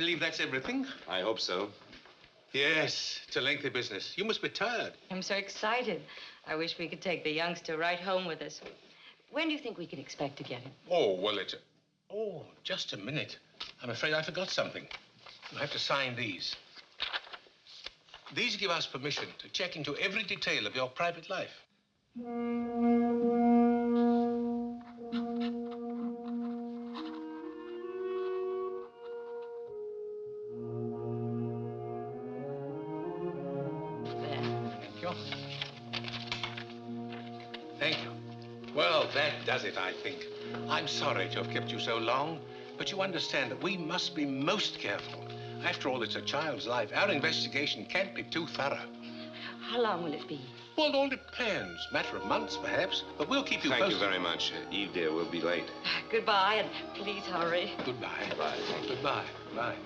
believe that's everything. I hope so. Yes, it's a lengthy business. You must be tired. I'm so excited. I wish we could take the youngster right home with us. When do you think we can expect to get him? Oh, well, Oh, just a minute. I'm afraid I forgot something. You'll have to sign these. These give us permission to check into every detail of your private life. Thank you. Well, that does it, I think. I'm sorry to have kept you so long, but you understand that we must be most careful. After all, it's a child's life. Our investigation can't be too thorough. How long will it be? Well, it all depends. Matter of months, perhaps. But we'll keep you posted. Thank you very much. Eve, dear, we'll be late. Goodbye, and please hurry. Goodbye. Bye. Goodbye. Bye.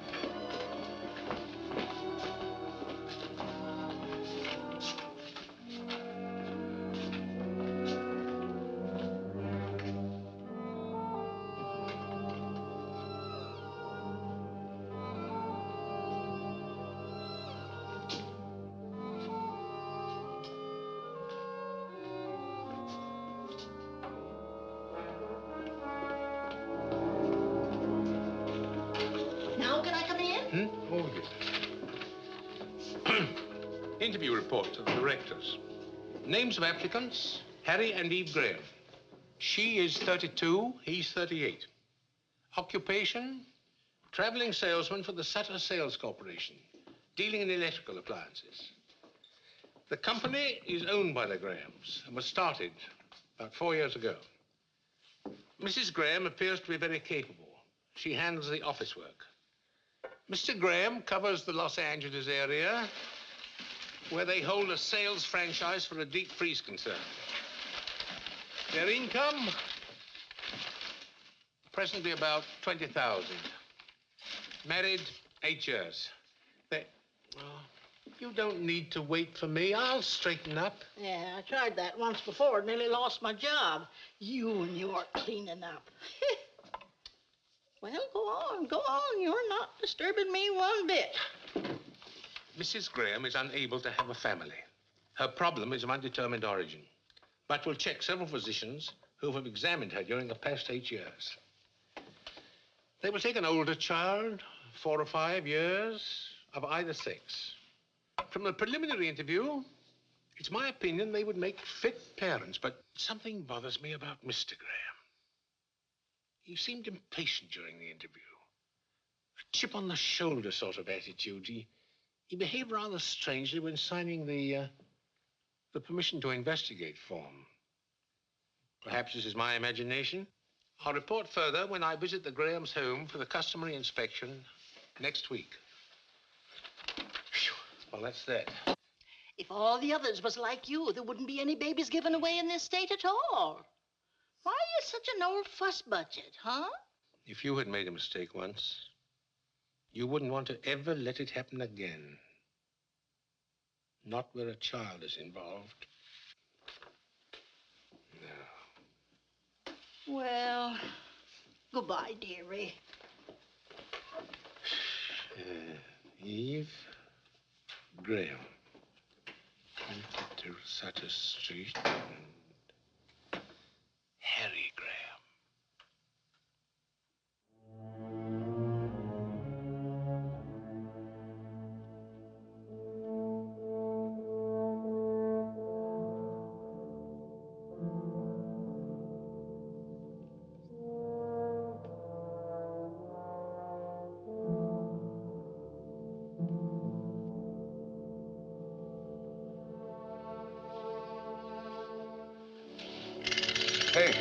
Oh, yes. Interview report to the directors. Names of applicants, Harry and Eve Graham. She is 32, he's 38. Occupation, traveling salesman for the Sutter Sales Corporation, dealing in electrical appliances. The company is owned by the Grahams and was started about 4 years ago. Mrs. Graham appears to be very capable. She handles the office work. Mr. Graham covers the Los Angeles area, where they hold a sales franchise for a deep freeze concern. Their income, presently about 20,000. Married 8 years. You don't need to wait for me. I'll straighten up. Yeah, I tried that once before. Nearly lost my job. You and your cleaning up. Well, go on. You're not disturbing me one bit. Mrs. Graham is unable to have a family. Her problem is of undetermined origin. But we'll check several physicians who have examined her during the past 8 years. They will take an older child, 4 or 5 years, of either sex. From the preliminary interview, it's my opinion they would make fit parents, but something bothers me about Mr. Graham. He seemed impatient during the interview. A chip on the shoulder sort of attitude. He behaved rather strangely when signing the permission to investigate form. Perhaps this is my imagination. I'll report further when I visit the Graham's home for the customary inspection next week. Whew. Well, that's that. If all the others was like you, there wouldn't be any babies given away in this state at all. Why are you such an old fuss budget, huh? If you had made a mistake once, you wouldn't want to ever let it happen again. Not where a child is involved. No. Well, goodbye, dearie. Eve Graham. To Sutter Street and Harry Graham. Hey.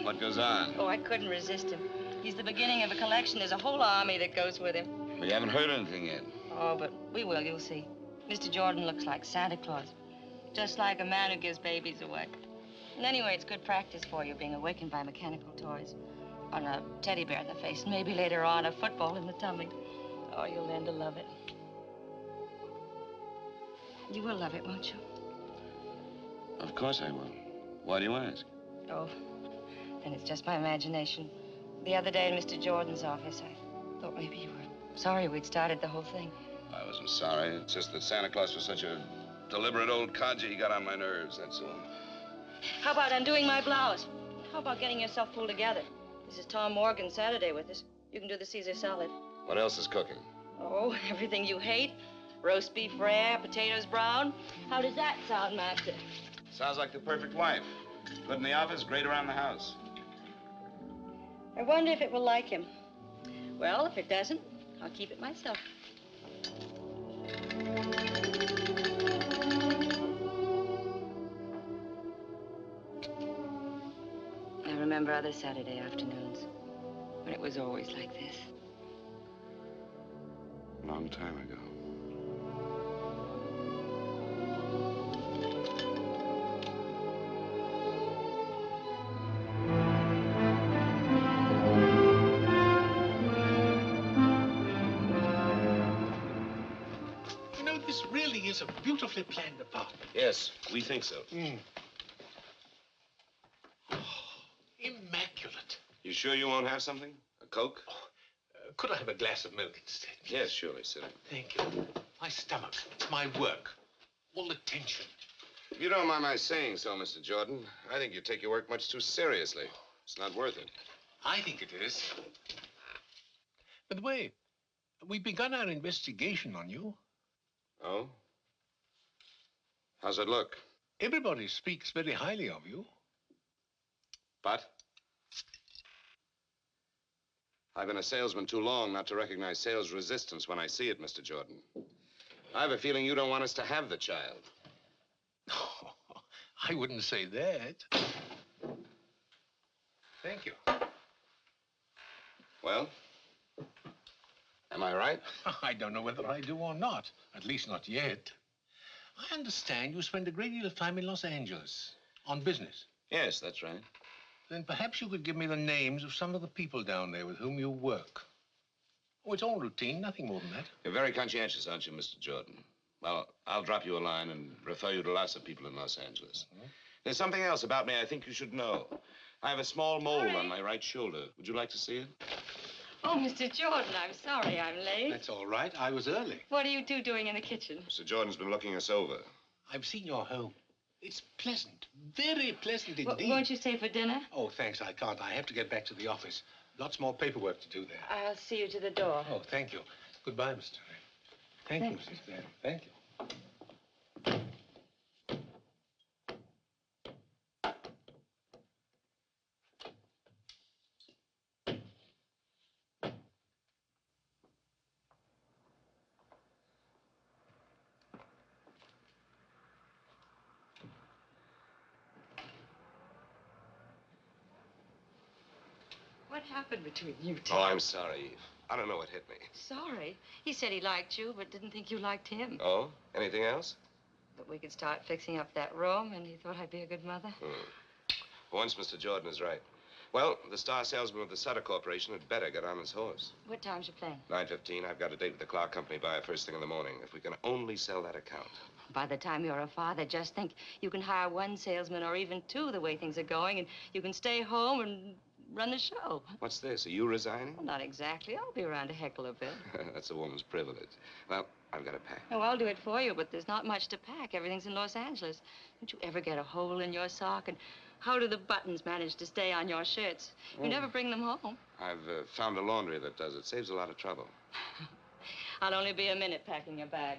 What goes on? Oh, I couldn't resist him. He's the beginning of a collection. There's a whole army that goes with him. We haven't heard anything yet. Oh, but we will, you'll see. Mr. Jordan looks like Santa Claus. Just like a man who gives babies away. And anyway, it's good practice for you, being awakened by mechanical toys. On a teddy bear in the face, and maybe later on a football in the tummy. Oh, you'll learn to love it. You will love it, won't you? Of course I will. Why do you ask? Oh, then it's just my imagination. The other day in Mr. Jordan's office, Thought maybe you were sorry we'd started the whole thing. I wasn't sorry. It's just that Santa Claus was such a deliberate old codger. He got on my nerves, that's all. How about undoing my blouse? How about getting yourself pulled together? This is Tom Morgan Saturday with us. You can do the Caesar salad. What else is cooking? Oh, everything you hate. Roast beef rare, potatoes brown. How does that sound, Master? Sounds like the perfect wife. Good in the office, great around the house. I wonder if it will like him. Well, if it doesn't, I'll keep it myself. I remember other Saturday afternoons when it was always like this. A long time ago. You know, this really is a beautifully planned apartment. Yes, we think so. Oh, immaculate. You sure you won't have something? A Coke? Could I have a glass of milk instead? Yes, surely, sir. Thank you. My stomach, my work, all the tension. If you don't mind my saying so, Mr. Jordan, I think you take your work much too seriously. It's not worth it. I think it is. By the way, we've begun our investigation on you. Oh? How's it look? Everybody speaks very highly of you. But? I've been a salesman too long not to recognize sales resistance when I see it, Mr. Jordan. I have a feeling you don't want us to have the child. Oh, I wouldn't say that. Thank you. Well? Am I right? I don't know whether I do or not. At least not yet. I understand you spend a great deal of time in Los Angeles on business. Yes, that's right. Then perhaps you could give me the names of some of the people down there with whom you work. Oh, it's all routine, nothing more than that. You're very conscientious, aren't you, Mr. Jordan? Well, I'll drop you a line and refer you to lots of people in Los Angeles. There's something else about me I think you should know. I have a small mole on my right shoulder. Would you like to see it? Oh, Mr. Jordan, I'm sorry I'm late. That's all right. I was early. What are you two doing in the kitchen? Mr. Jordan's been looking us over. I've seen your home. It's pleasant, very pleasant indeed. Won't you stay for dinner? Oh, thanks, I can't. I have to get back to the office. Lots more paperwork to do there. I'll see you to the door. Oh, thank you. Goodbye, Mr. Thank you, Mrs. Graham. Thank you. What happened between you two? Oh, I'm sorry, Eve. I don't know what hit me. Sorry. He said he liked you, but didn't think you liked him. Oh? Anything else? That we could start fixing up that room, and he thought I'd be a good mother. Once Mr. Jordan is right. Well, the star salesman of the Sutter Corporation had better get on his horse. What time's your plane? 9:15. I've got a date with the Clark Company buyer first thing in the morning. If we can only sell that account. By the time you're a father, just think you can hire one salesman or even two the way things are going, and you can stay home and run the show. What's this? Are you resigning? Well, not exactly. I'll be around to heckle a bit. That's a woman's privilege. Well, I've got to pack. Oh, I'll do it for you, but there's not much to pack. Everything's in Los Angeles. Don't you ever get a hole in your sock? And how do the buttons manage to stay on your shirts? You never bring them home. I've found a laundry that does it. Saves a lot of trouble. I'll only be a minute packing your bag.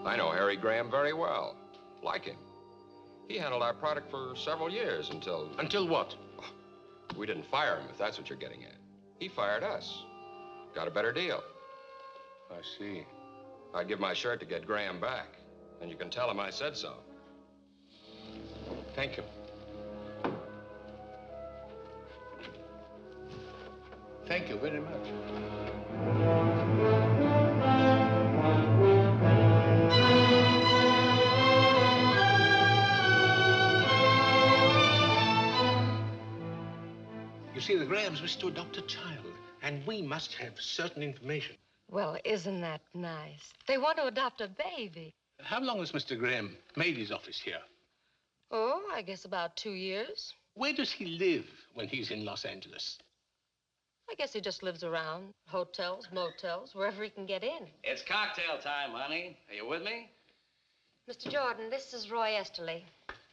I know Harry Graham very well. Like him. He handled our product for several years until... Until what? We didn't fire him, if that's what you're getting at. He fired us. Got a better deal. I see. I'd give my shirt to get Graham back. And you can tell him I said so. Thank you. Thank you very much. see, the Grahams wish to adopt a child, and we must have certain information. Well, isn't that nice? They want to adopt a baby. How long has Mr. Graham made his office here? Oh, I guess about 2 years. Where does he live when he's in Los Angeles? I guess he just lives around. Hotels, motels, wherever he can get in. It's cocktail time, honey. Are you with me? Mr. Jordan, this is Roy Esterly.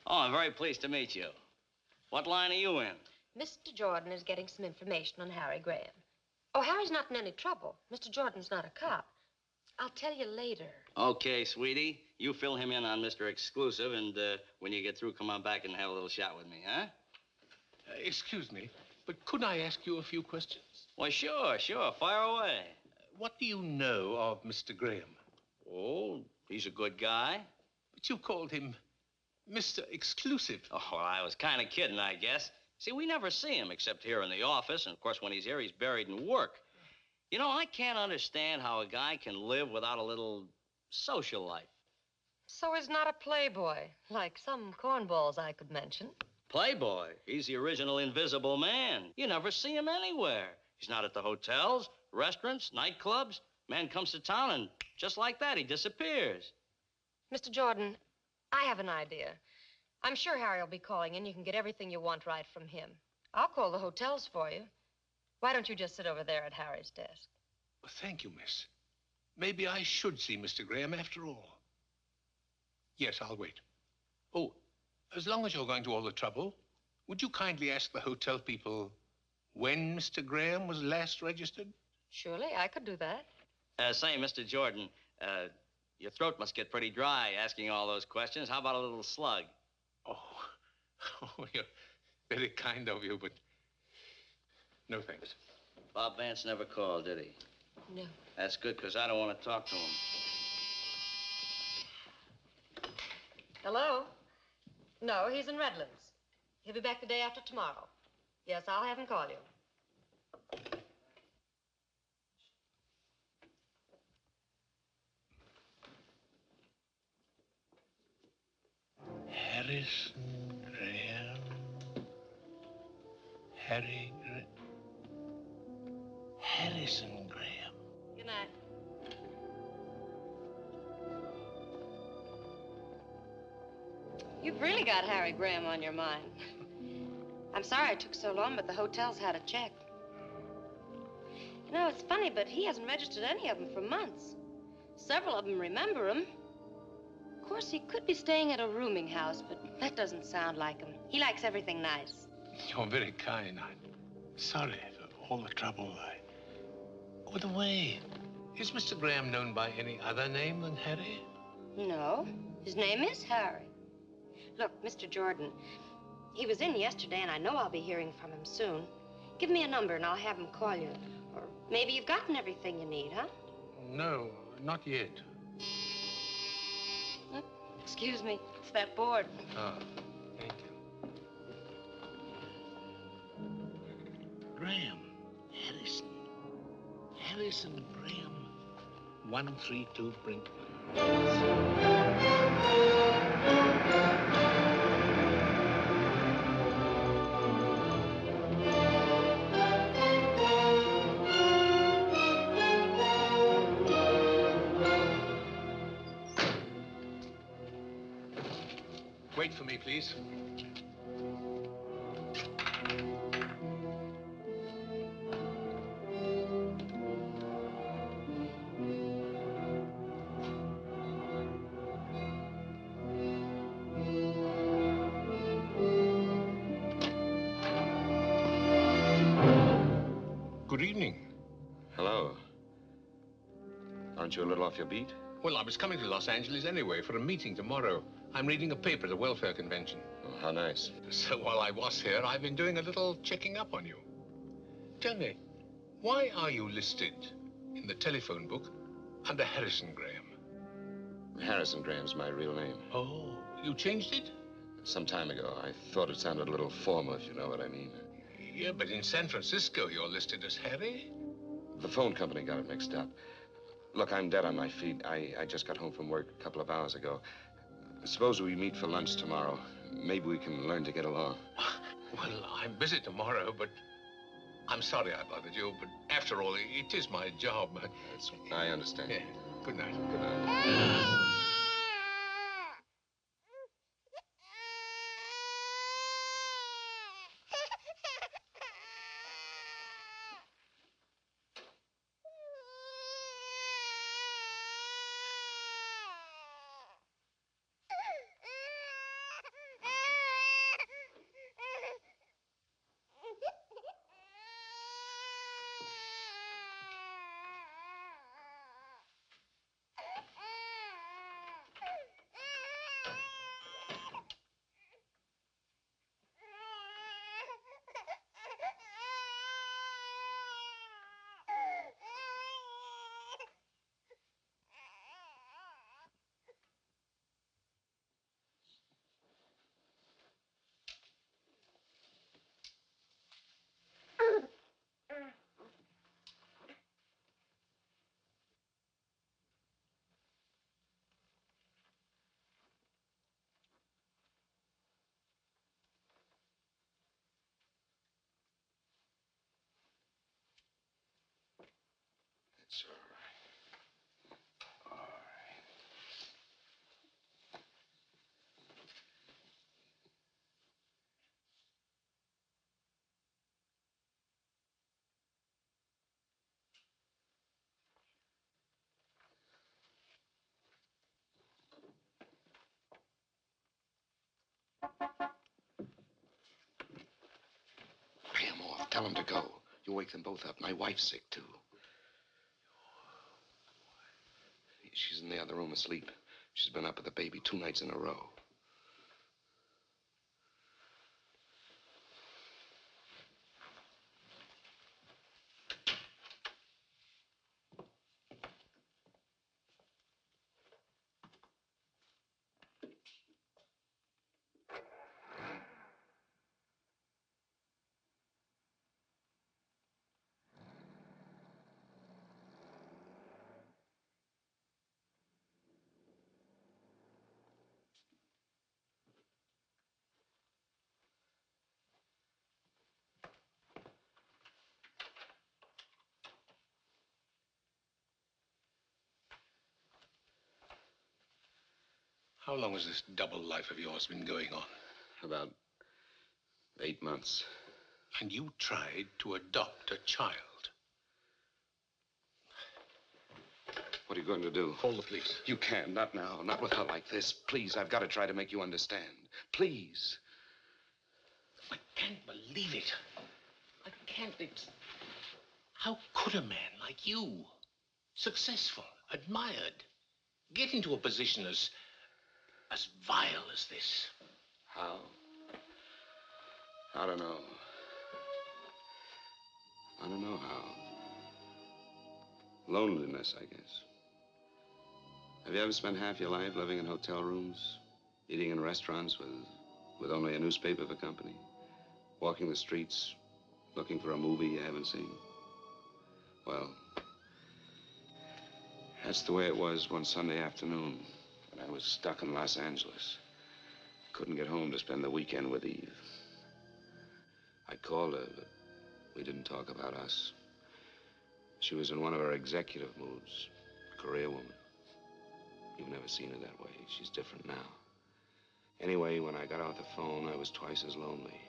Oh, I'm very pleased to meet you. What line are you in? Mr. Jordan is getting some information on Harry Graham. Oh, Harry's not in any trouble. Mr. Jordan's not a cop. I'll tell you later. Okay, sweetie. You fill him in on Mr. Exclusive, and when you get through, come on back and have a little chat with me, huh? Excuse me, but could I ask you a few questions? Well, sure. Fire away. What do you know of Mr. Graham? Oh, he's a good guy. But you called him Mr. Exclusive. Oh, well, I was kind of kidding, I guess. See, we never see him except here in the office, and of course, when he's here, he's buried in work. You know, I can't understand how a guy can live without a little social life. So he's not a playboy, like some cornballs I could mention. Playboy? He's the original Invisible Man. You never see him anywhere. He's not at the hotels, restaurants, nightclubs. Man comes to town, and just like that, he disappears. Mr. Jordan, I have an idea. I'm sure Harry will be calling in. You can get everything you want right from him. I'll call the hotels for you. Why don't you just sit over there at Harry's desk? Well, thank you, miss. Maybe I should see Mr. Graham after all. Yes, I'll wait. Oh, as long as you're going to all the trouble, would you kindly ask the hotel people when Mr. Graham was last registered? Surely, I could do that. Say, Mr. Jordan, your throat must get pretty dry asking all those questions. How about a little slug? Oh, you're very kind of you, but no thanks. Bob Vance never called, did he? No. That's good, because I don't want to talk to him. Hello? No, he's in Redlands. He'll be back the day after tomorrow. Yes, I'll have him call you. Harrison Graham. Harrison Graham. Good night. You've really got Harry Graham on your mind. I'm sorry it took so long, but the hotels had a check. You know, it's funny, but he hasn't registered any of them for months. Several of them remember him. Of course, he could be staying at a rooming house, but that doesn't sound like him. He likes everything nice. You're very kind. I'm sorry for all the trouble. By the way, is Mr. Graham known by any other name than Harry? No, his name is Harry. Look, Mr. Jordan, he was in yesterday, and I know I'll be hearing from him soon. Give me a number, and I'll have him call you. Or maybe you've gotten everything you need, huh? No, not yet. Excuse me, it's that board. Ah, thank you. Graham, Harrison Graham, 132 Brink. Wait for me, please. Good evening. Hello. Aren't you a little off your beat? Well, I was coming to Los Angeles anyway for a meeting tomorrow. I'm reading a paper at the welfare convention. Oh, how nice. So while I was here, I've been doing a little checking up on you. Tell me, why are you listed in the telephone book under Harrison Graham? Harrison Graham's my real name. Oh, you changed it? Some time ago. I thought it sounded a little formal, if you know what I mean. Yeah, but in San Francisco, you're listed as Harry. The phone company got it mixed up. Look, I'm dead on my feet. I just got home from work a couple of hours ago. Suppose we meet for lunch tomorrow. Maybe we can learn to get along. Well, I'm busy tomorrow, but I'm sorry I bothered you, but after all, it is my job. I understand. Yeah. Good night. Good night. It's all right. All right. Pay him off. Tell him to go. You wake them both up. My wife's sick, too. She's in the other room asleep. She's been up with the baby 2 nights in a row. How long has this double life of yours been going on? About 8 months. And you tried to adopt a child. What are you going to do? Call the police. You can't. Not now. Not with her like this. Please, I've got to try to make you understand. Please. I can't believe it. I can't. It's... How could a man like you, successful, admired, get into a position as vile as this? How? I don't know. I don't know how. Loneliness, I guess. Have you ever spent half your life living in hotel rooms, eating in restaurants with only a newspaper for company, walking the streets, looking for a movie you haven't seen? Well, that's the way it was one Sunday afternoon when I was stuck in Los Angeles. Couldn't get home to spend the weekend with Eve. I called her, but we didn't talk about us. She was in one of her executive moods, career woman. You've never seen her that way. She's different now. Anyway, when I got off the phone, I was twice as lonely.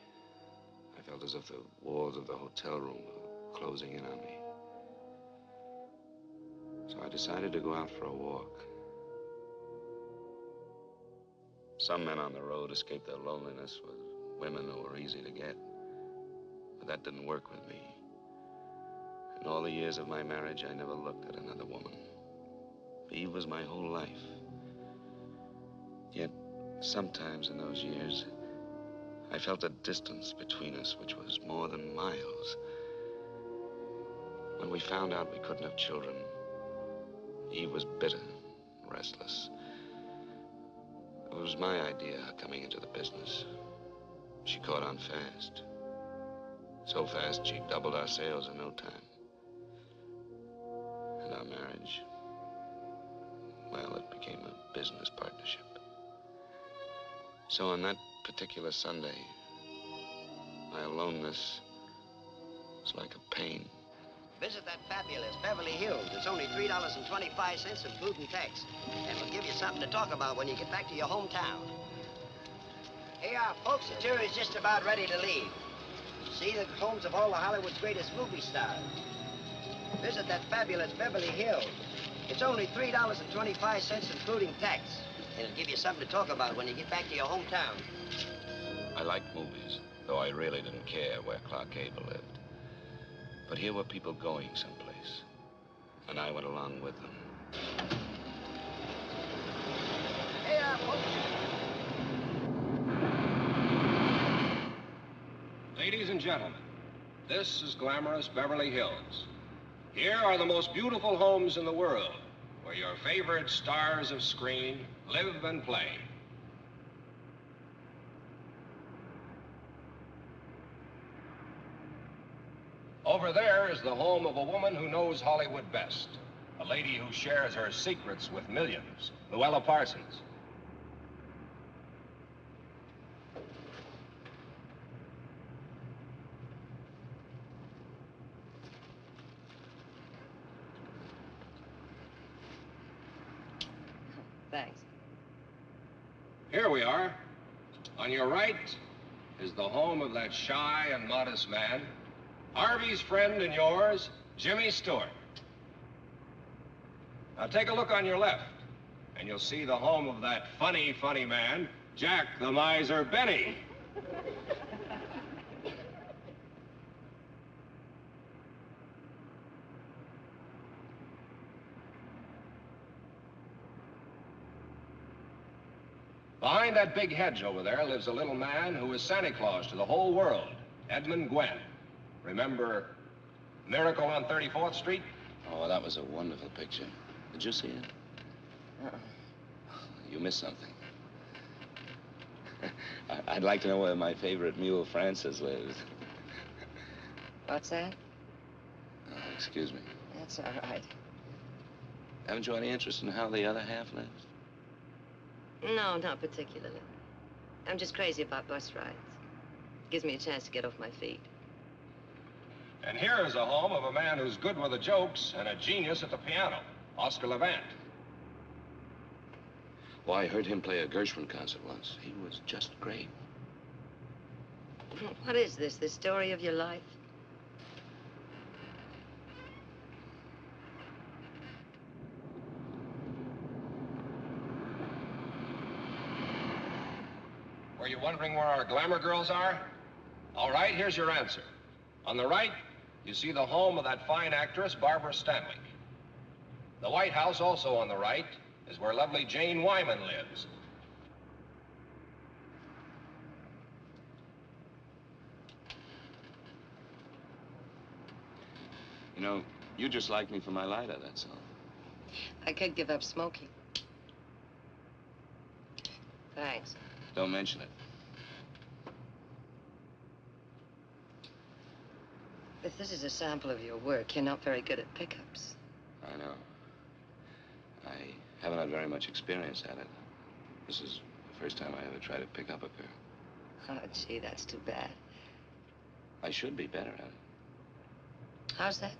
I felt as if the walls of the hotel room were closing in on me. So I decided to go out for a walk. Some men on the road escape their loneliness with women who are easy to get. But that didn't work with me. In all the years of my marriage, I never looked at another woman. Eve was my whole life. Yet, sometimes in those years, I felt a distance between us which was more than miles. When we found out we couldn't have children, Eve was bitter, restless. It was my idea coming into the business. She caught on fast. So fast, she doubled our sales in no time. And our marriage, well, it became a business partnership. So on that particular Sunday, my aloneness It's like a pain. Visit that fabulous Beverly Hills. It's only $3.25 including tax. And we'll give you something to talk about when you get back to your hometown. Hey, folks, the tour is just about ready to leave. See the homes of all of Hollywood's greatest movie stars. Visit that fabulous Beverly Hills. It's only $3.25 including tax. And it'll give you something to talk about when you get back to your hometown. I liked movies, though I really didn't care where Clark Gable lived. But here were people going someplace, and I went along with them. Hey, folks. Ladies and gentlemen, this is glamorous Beverly Hills. Here are the most beautiful homes in the world, where your favorite stars of screen live and play. Over there is the home of a woman who knows Hollywood best. A lady who shares her secrets with millions, Luella Parsons. Thanks. Here we are. On your right is the home of that shy and modest man, Harvey's friend and yours, Jimmy Stewart. Now take a look on your left, and you'll see the home of that funny, funny man, Jack the Miser Benny. Behind that big hedge over there lives a little man who is Santa Claus to the whole world, Edmund Gwenn. Remember Miracle on 34th Street? Oh, that was a wonderful picture. Did you see it? Uh-uh. You missed something. I'd like to know where my favorite mule, Francis, lives. What's that? Oh, excuse me. That's all right. Haven't you any interest in how the other half lives? No, not particularly. I'm just crazy about bus rides. Gives me a chance to get off my feet. And here is a home of a man who's good with the jokes and a genius at the piano, Oscar Levant. Well, I heard him play a Gershwin concert once. He was just great. What is this, the story of your life? Were you wondering where our glamour girls are? All right, here's your answer. On the right, you see the home of that fine actress, Barbara Stanwyck. The White House, also on the right, is where lovely Jane Wyman lives. You know, you just like me for my lighter, that's all. I could give up smoking. Thanks. Don't mention it. If this is a sample of your work, you're not very good at pickups. I know. I haven't had very much experience at it. This is the first time I ever tried to pick up a girl. Oh, gee, that's too bad. I should be better at it. How's that?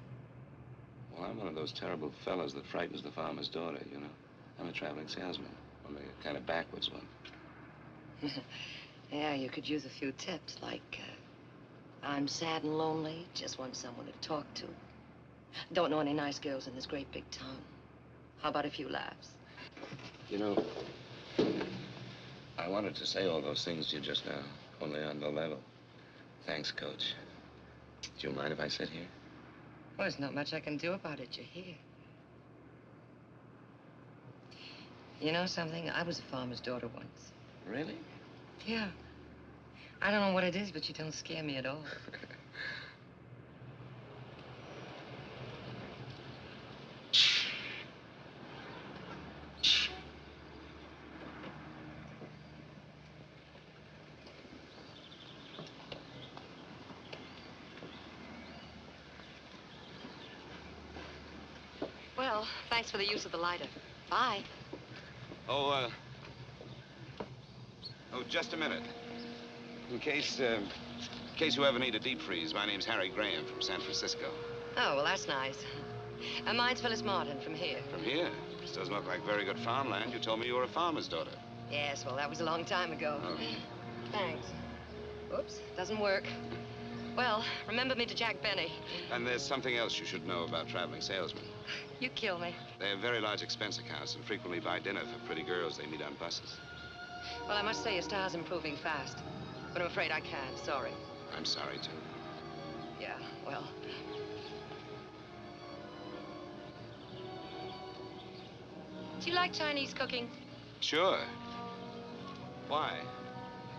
Well, I'm one of those terrible fellas that frightens the farmer's daughter, you know. I'm a traveling salesman, only a kind of backwards one. Yeah, you could use a few tips, like, I'm sad and lonely, just want someone to talk to. Don't know any nice girls in this great big town. How about a few laughs? You know, I wanted to say all those things to you just now, only on the level. Thanks, Coach. Do you mind if I sit here? Well, there's not much I can do about it. You're here. You know something? I was a farmer's daughter once. Really? Yeah. I don't know what it is, but you don't scare me at all. Well, thanks for the use of the lighter. Bye. Oh, just a minute. In case In case you ever need a deep freeze, my name's Harry Graham from San Francisco. Oh, well, that's nice. Mine's Phyllis Martin from here. From here? This doesn't look like very good farmland. You told me you were a farmer's daughter. Yes, well, that was a long time ago. Oh. Thanks. Oops, doesn't work. Well, remember me to Jack Benny. And there's something else you should know about traveling salesmen. You kill me. They have very large expense accounts and frequently buy dinner for pretty girls they meet on buses. Well, I must say your style's improving fast. But I'm afraid I can't. Sorry. I'm sorry, too. Yeah, well. Do you like Chinese cooking? Sure. Why?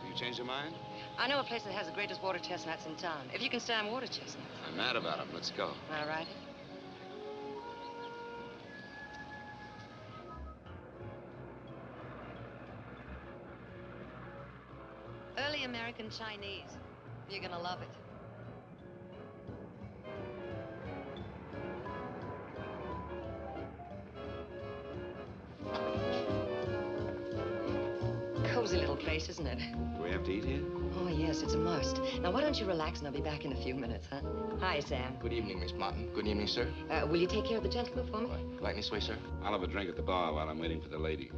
Have you changed your mind? I know a place that has the greatest water chestnuts in town. If you can stand water chestnuts. I'm mad about them. Let's go. All right. Early American Chinese. You're gonna love it. Cozy little place, isn't it? Do we have to eat here? Oh, yes, it's a must. Now, why don't you relax and I'll be back in a few minutes, huh? Hi, Sam. Good evening, Miss Martin. Good evening, sir. Will you take care of the gentleman for me? Right this way, sir. I'll have a drink at the bar while I'm waiting for the lady.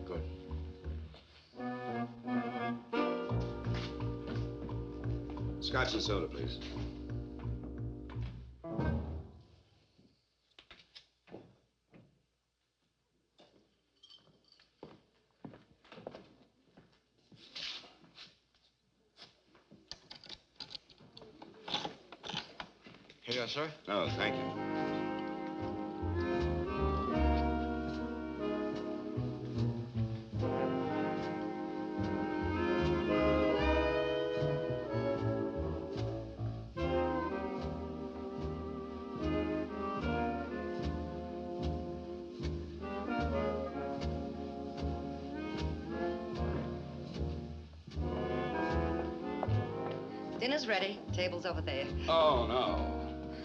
Good. Scotch and soda, please. Here you are, sir. Oh, thank you. Dinner's ready. Table's over there. Oh, no.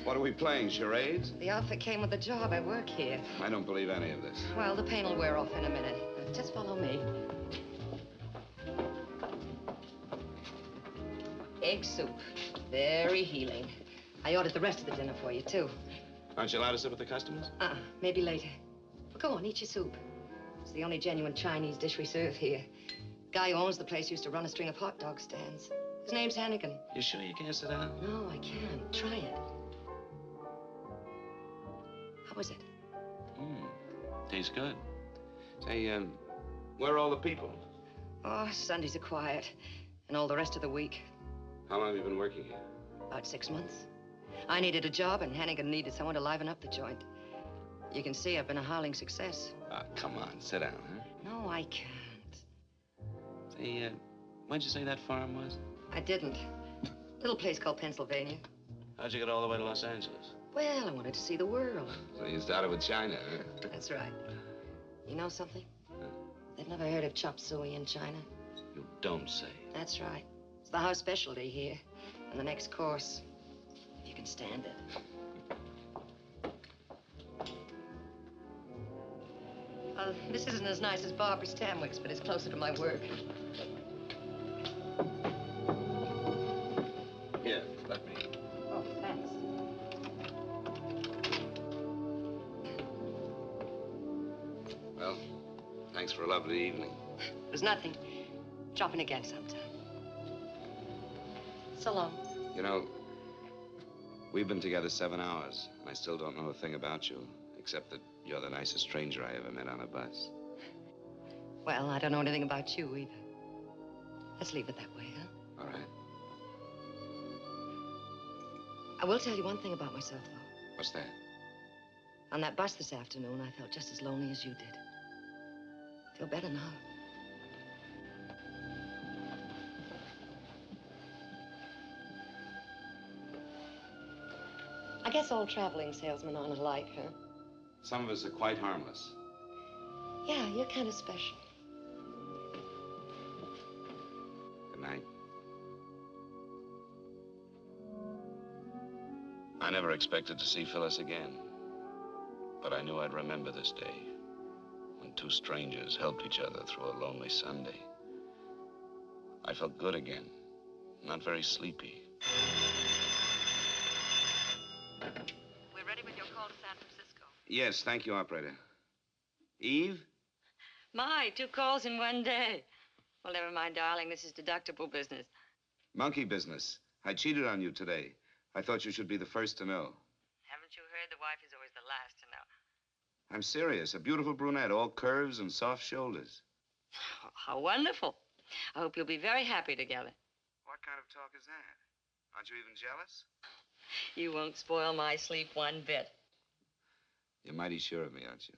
What are we playing, charades? The outfit came with the job. I work here. I don't believe any of this. Well, the pain will wear off in a minute. Just follow me. Egg soup. Very healing. I ordered the rest of the dinner for you, too. Aren't you allowed to sit with the customers? Maybe later. Well, go on, eat your soup. It's the only genuine Chinese dish we serve here. Guy who owns the place used to run a string of hot dog stands. His name's Hannigan. You sure you can't sit down? No, I can't. Try it. How was it? Tastes good. Say, where are all the people? Oh, Sundays are quiet. And all the rest of the week. How long have you been working here? About 6 months. I needed a job, and Hannigan needed someone to liven up the joint. You can see I've been a howling success. Ah, come on, sit down, huh? No, I can't. Say, where'd you say that farm was? I didn't. Little place called Pennsylvania. How'd you get all the way to Los Angeles? Well, I wanted to see the world. So you started with China, huh? That's right. You know something? They've never heard of chop suey in China. You don't say. That's right. It's the house specialty here. And the next course, if you can stand it. This isn't as nice as Barbara Stanwyck's, but it's closer to my work. Here, let me. Oh, thanks. Well, thanks for a lovely evening. It was nothing. Drop in again sometime. So long. You know, we've been together 7 hours, and I still don't know a thing about you, except that you're the nicest stranger I ever met on a bus. Well, I don't know anything about you either. Let's leave it that way, huh? All right. I will tell you one thing about myself, though. What's that? On that bus this afternoon, I felt just as lonely as you did. Feel better now. I guess all traveling salesmen aren't alike, huh? Some of us are quite harmless. Yeah, you're kind of special. Good night. I never expected to see Phyllis again. But I knew I'd remember this day when two strangers helped each other through a lonely Sunday. I felt good again, not very sleepy. We're ready with your call to San Francisco. Yes, thank you, operator. Eve? My, 2 calls in one day. Well, never mind, darling. This is deductible business. Monkey business. I cheated on you today. I thought you should be the first to know. Haven't you heard? The wife is always the last to know. I'm serious. A beautiful brunette, all curves and soft shoulders. Oh, how wonderful. I hope you'll be very happy together. What kind of talk is that? Aren't you even jealous? You won't spoil my sleep one bit. You're mighty sure of me, aren't you?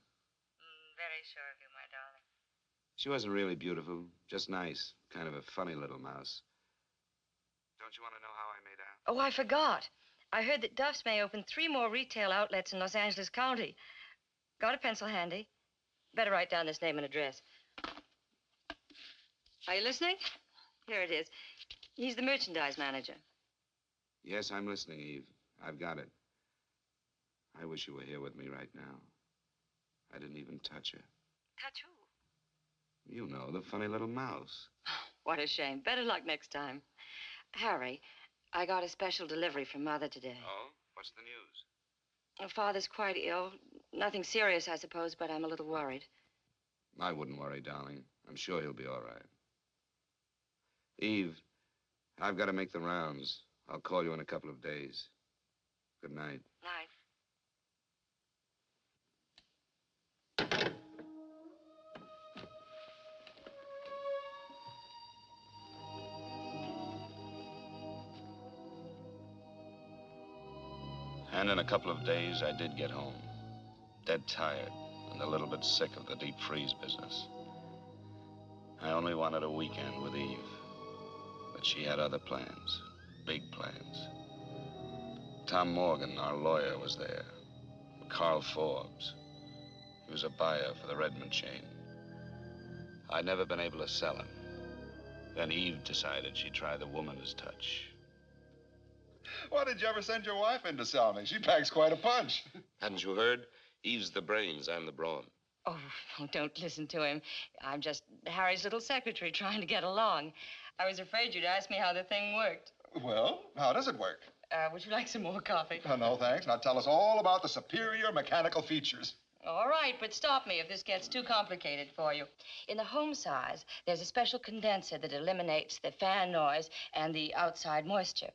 Very sure of you, my darling. She wasn't really beautiful, just nice. Kind of a funny little mouse. Don't you want to know how I made out? Oh, I forgot. I heard that Duff's may open 3 more retail outlets in Los Angeles County. Got a pencil handy? Better write down this name and address. Are you listening? Here it is. He's the merchandise manager. Yes, I'm listening, Eve. I've got it. I wish you were here with me right now. I didn't even touch her. Touch who? You know, the funny little mouse. What a shame. Better luck next time. Harry, I got a special delivery from Mother today. Oh? What's the news? Her father's quite ill. Nothing serious, I suppose, but I'm a little worried. I wouldn't worry, darling. I'm sure he'll be all right. Eve, I've got to make the rounds. I'll call you in a couple of days. Good night. Night. And in a couple of days, I did get home. Dead tired and a little bit sick of the deep freeze business. I only wanted a weekend with Eve. But she had other plans, big plans. Tom Morgan, our lawyer, was there. Carl Forbes. He was a buyer for the Redmond chain. I'd never been able to sell him. Then Eve decided she'd try the woman's touch. Why did you ever send your wife in to sell me? She packs quite a punch. Hadn't you heard? Eve's the brains, I'm the brawn. Oh, don't listen to him. I'm just Harry's little secretary trying to get along. I was afraid you'd ask me how the thing worked. Well, how does it work? Would you like some more coffee? No, thanks. Now tell us all about the superior mechanical features. All right, but stop me if this gets too complicated for you. In the home size, there's a special condenser that eliminates the fan noise and the outside moisture.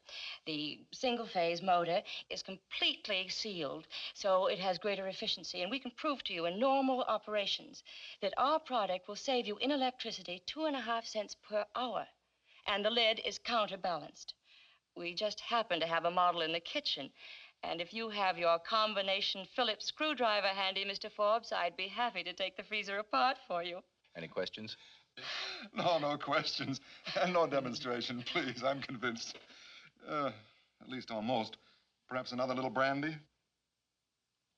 The single-phase motor is completely sealed, so it has greater efficiency, and we can prove to you in normal operations that our product will save you in electricity 2.5 cents per hour, and the lid is counterbalanced. We just happen to have a model in the kitchen. And if you have your combination Phillips screwdriver handy, Mr. Forbes, I'd be happy to take the freezer apart for you. Any questions? No questions. And no demonstration, please. I'm convinced. At least almost. Perhaps another little brandy?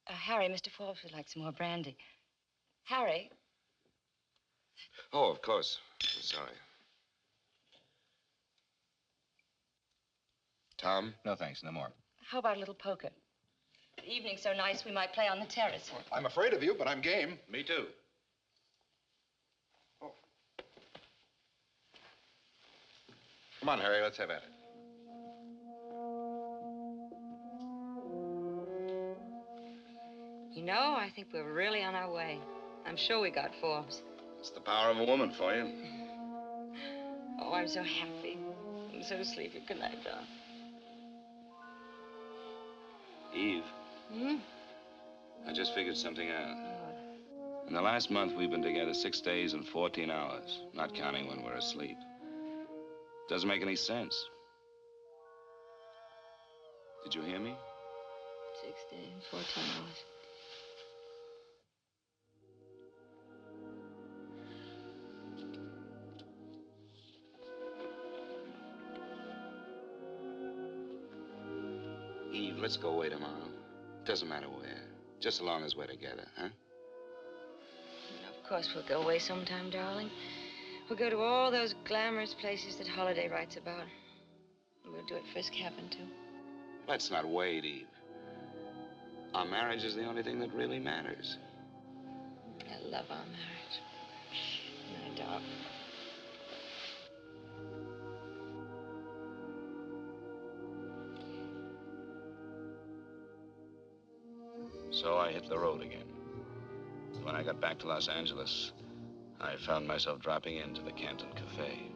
Harry, Mr. Forbes would like some more brandy. Harry? Oh, of course. I'm sorry. Tom? No, thanks. No more. How about a little poker? The evening's so nice we might play on the terrace. I'm afraid of you, but I'm game. Me too. Oh. Come on, Harry, let's have at it. You know, I think we're really on our way. I'm sure we got Forbes. It's the power of a woman for you. Oh, I'm so happy. I'm so sleepy. Good night, darling. Eve, I just figured something out. In the last month, we've been together 6 days and 14 hours, not counting when we're asleep. Doesn't make any sense. Did you hear me? 6 days and 14 hours. Eve, let's go away tomorrow. Doesn't matter where. Just as long as we're together, huh? Of course, we'll go away sometime, darling. We'll go to all those glamorous places that Holiday writes about. We'll do it Frisk happened to. Let's not wait, Eve. Our marriage is the only thing that really matters. I love our marriage. My darling. So I hit the road again. When I got back to Los Angeles, I found myself dropping into the Canton Cafe.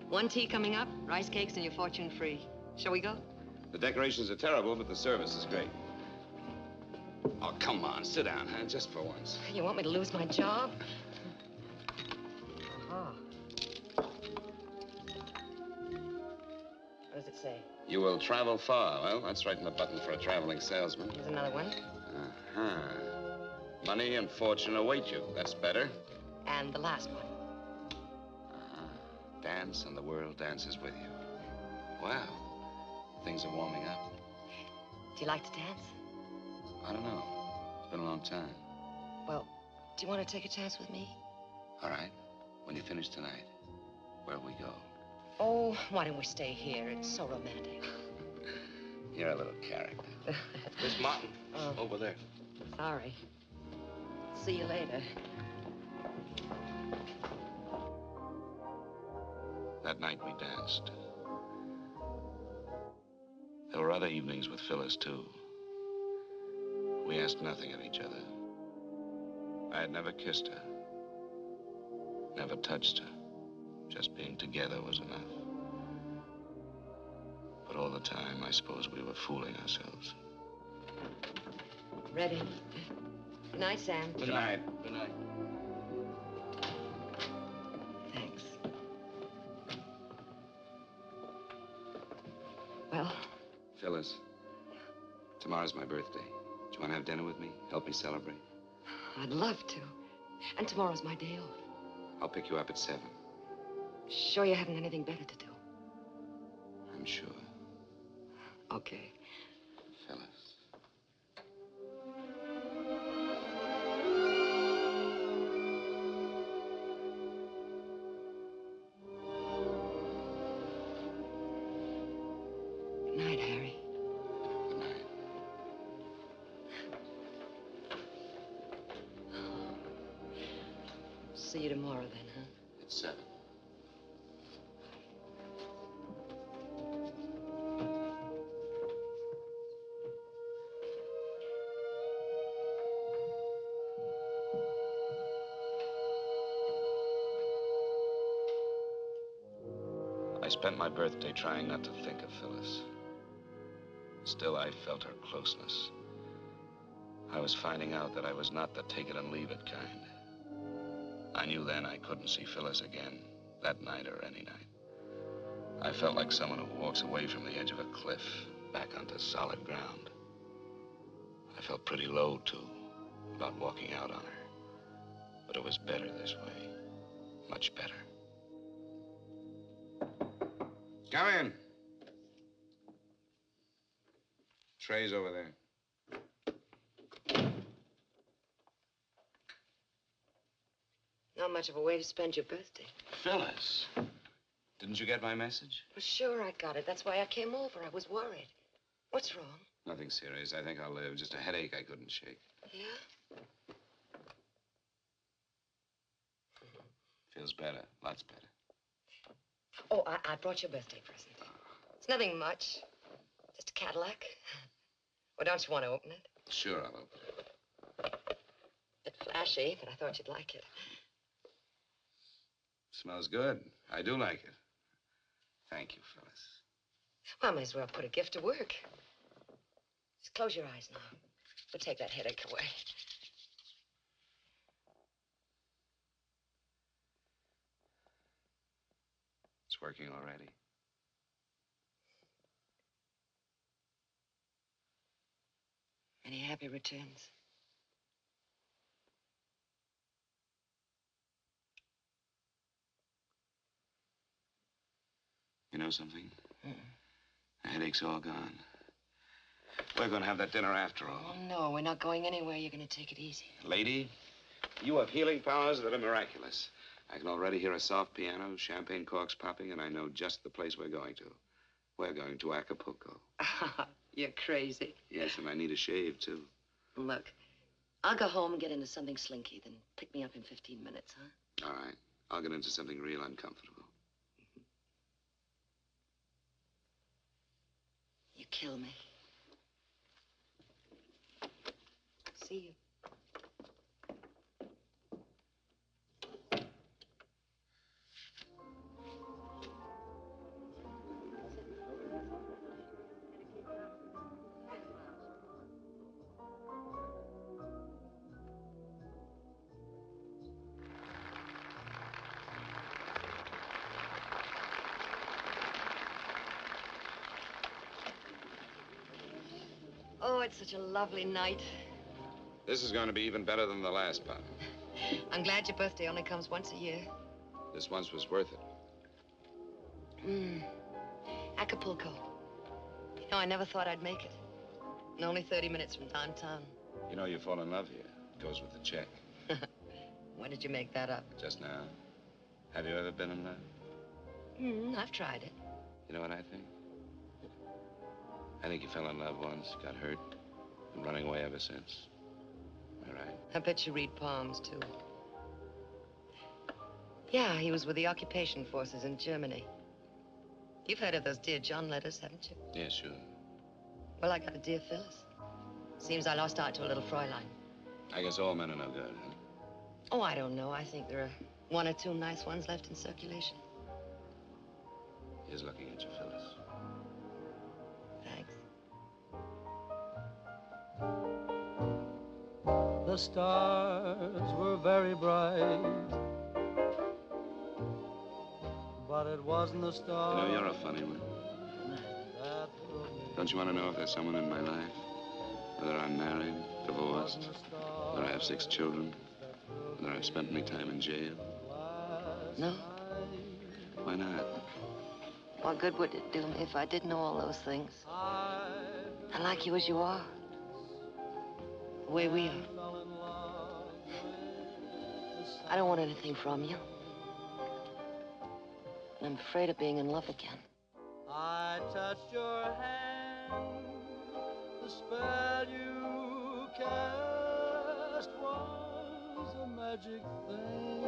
One tea coming up, rice cakes, and your fortune free. Shall we go? The decorations are terrible, but the service is great. Oh, come on, sit down, huh? Just for once. You want me to lose my job? Oh. What does it say? You will travel far. Well, that's right in the button for a traveling salesman. Here's another one. Uh-huh. Money and fortune await you. That's better. And the last one. Dance and the world dances with you. Wow. Things are warming up. Do you like to dance? I don't know. It's been a long time. Well, do you want to take a chance with me? All right. When you finish tonight, where'll we go? Oh, why don't we stay here? It's so romantic. You're a little character. Miss Martin, Oh. over there. Sorry. See you later. That night we danced. There were other evenings with Phyllis, too. We asked nothing of each other. I had never kissed her, never touched her. Just being together was enough. But all the time, I suppose we were fooling ourselves. Ready. Good night, Sam. Good night. Good night. Thanks. Well, Phyllis, tomorrow's my birthday. Do you want to have dinner with me? Help me celebrate? I'd love to. And tomorrow's my day off. I'll pick you up at 7. Sure you haven't anything better to do? I'm sure. Okay. Phyllis. Good night, Harry. Good night. See you tomorrow then, huh? At 7. I spent my birthday trying not to think of Phyllis. Still, I felt her closeness. I was finding out that I was not the take-it-and-leave-it kind. I knew then I couldn't see Phyllis again, that night or any night. I felt like someone who walks away from the edge of a cliff, back onto solid ground. I felt pretty low, too, about walking out on her. But it was better this way, much better. Come in. Tray's over there. Not much of a way to spend your birthday. Phyllis, didn't you get my message? Well, sure, I got it. That's why I came over. I was worried. What's wrong? Nothing serious. I think I'll live. Just a headache I couldn't shake. Yeah? Feels better. Lots better. Oh, I brought you a birthday present. It's nothing much. Just a Cadillac. Well, don't you want to open it? Sure, I'll open it. Bit flashy, but I thought you'd like it. Smells good. I do like it. Thank you, Phyllis. Well, I may as well put a gift to work. Just close your eyes now. We'll take that headache away. It's working already. Any happy returns? You know something? The headache's all gone. We're going to have that dinner after all. Oh, no, we're not going anywhere. You're going to take it easy. Lady, you have healing powers that are miraculous. I can already hear a soft piano, champagne corks popping, and I know just the place we're going to. We're going to Acapulco. You're crazy. Yes, and I need a shave, too. Look, I'll go home and get into something slinky, then pick me up in 15 minutes, huh? All right. I'll get into something real uncomfortable. You kill me. see you. Oh, it's such a lovely night. This is going to be even better than the last part. I'm glad your birthday only comes once a year. This once was worth it. Acapulco. You know, I never thought I'd make it. And only 30 minutes from downtown. You know, you fall in love here. It goes with the check. When did you make that up? Just now. Have you ever been in love? I've tried it. You know what I think? I think you fell in love once, got hurt, been running away ever since. Am I right? I bet you read palms, too. Yeah, he was with the occupation forces in Germany. You've heard of those Dear John letters, haven't you? Yeah, sure. Well, I got a Dear Phyllis. Seems I lost out to a little Fräulein. I guess all men are no good, huh? Oh, I don't know. I think there are one or two nice ones left in circulation. Here's looking at you, Phyllis. Thanks. The stars were very bright, but it wasn't the stars. You know, you're a funny one. Don't you want to know if there's someone in my life? Whether I'm married, divorced, whether I have 6 children, whether I've spent any time in jail? No? Why not? What good would it do me if I did know all those things? I like you as you are. The way we are. I don't want anything from you. And I'm afraid of being in love again. I touched your hand, the spell you cast was a magic thing.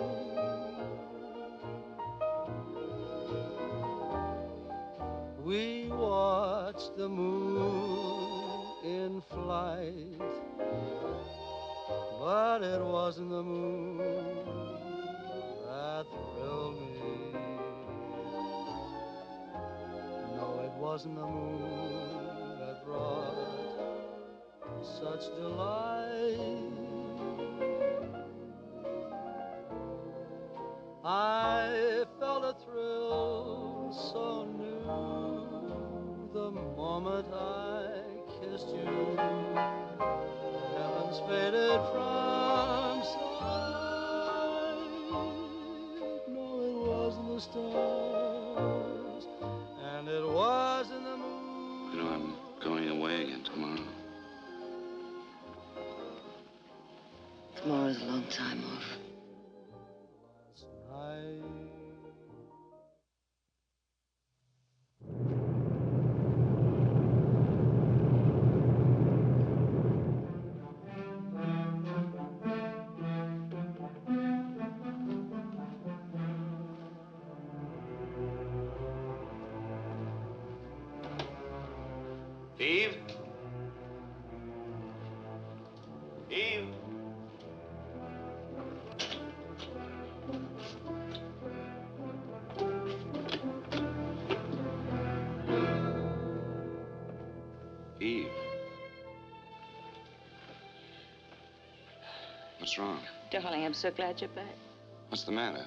We watched the moon in flight, but it wasn't the moon that thrilled me. No, it wasn't the moon that brought such delight. I felt a thrill so new the moment I kissed you. Heavens faded from sight. No, it wasn't the stars, and it wasn't the moon. You know, I'm going away again tomorrow. Tomorrow's a long time off. Eve? Eve? Eve. What's wrong? Darling, I'm so glad you're back. What's the matter?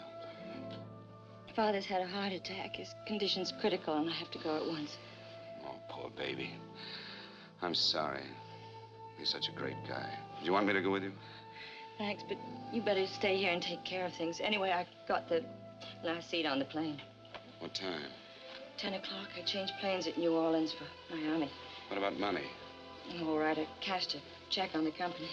Father's had a heart attack. His condition's critical, and I have to go at once. Oh, poor baby. I'm sorry. He's such a great guy. Do you want me to go with you? Thanks, but you better stay here and take care of things. Anyway, I got the last seat on the plane. What time? 10 o'clock. I changed planes at New Orleans for Miami. What about money? All right, I cashed a check on the company.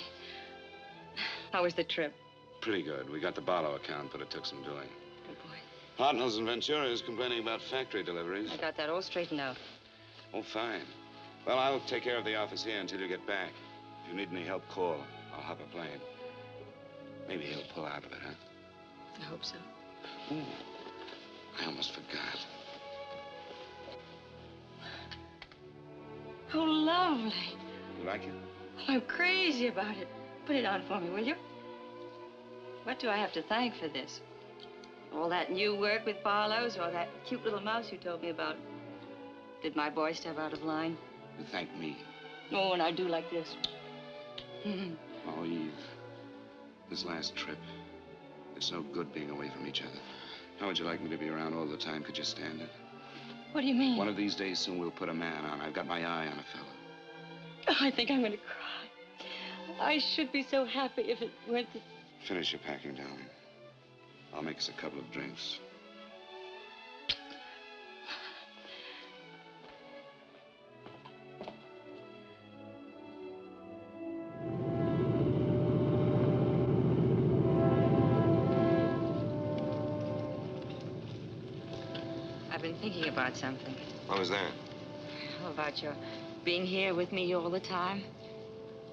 How was the trip? Pretty good. We got the Barlow account, but it took some doing. Good boy. Hartnell's in Ventura is complaining about factory deliveries. I got that all straightened out. Oh, fine. Well, I'll take care of the office here until you get back. If you need any help, call. I'll hop a plane. Maybe he'll pull out of it, huh? I hope so. Ooh, I almost forgot. Oh, lovely. You like it? I'm crazy about it. Put it on for me, will you? What do I have to thank for this? All that new work with Barlow's or that cute little mouse you told me about? Did my boy step out of line? You thank me. Oh, and I do like this. Oh, Eve. This last trip. It's no good being away from each other. How would you like me to be around all the time? Could you stand it? What do you mean? One of these days soon we'll put a man on. I've got my eye on a fella. Oh, I think I'm going to cry. I should be so happy if it weren't that... Finish your packing, darling. I'll make us a couple of drinks. I've been thinking about something. What was that? About your being here with me all the time.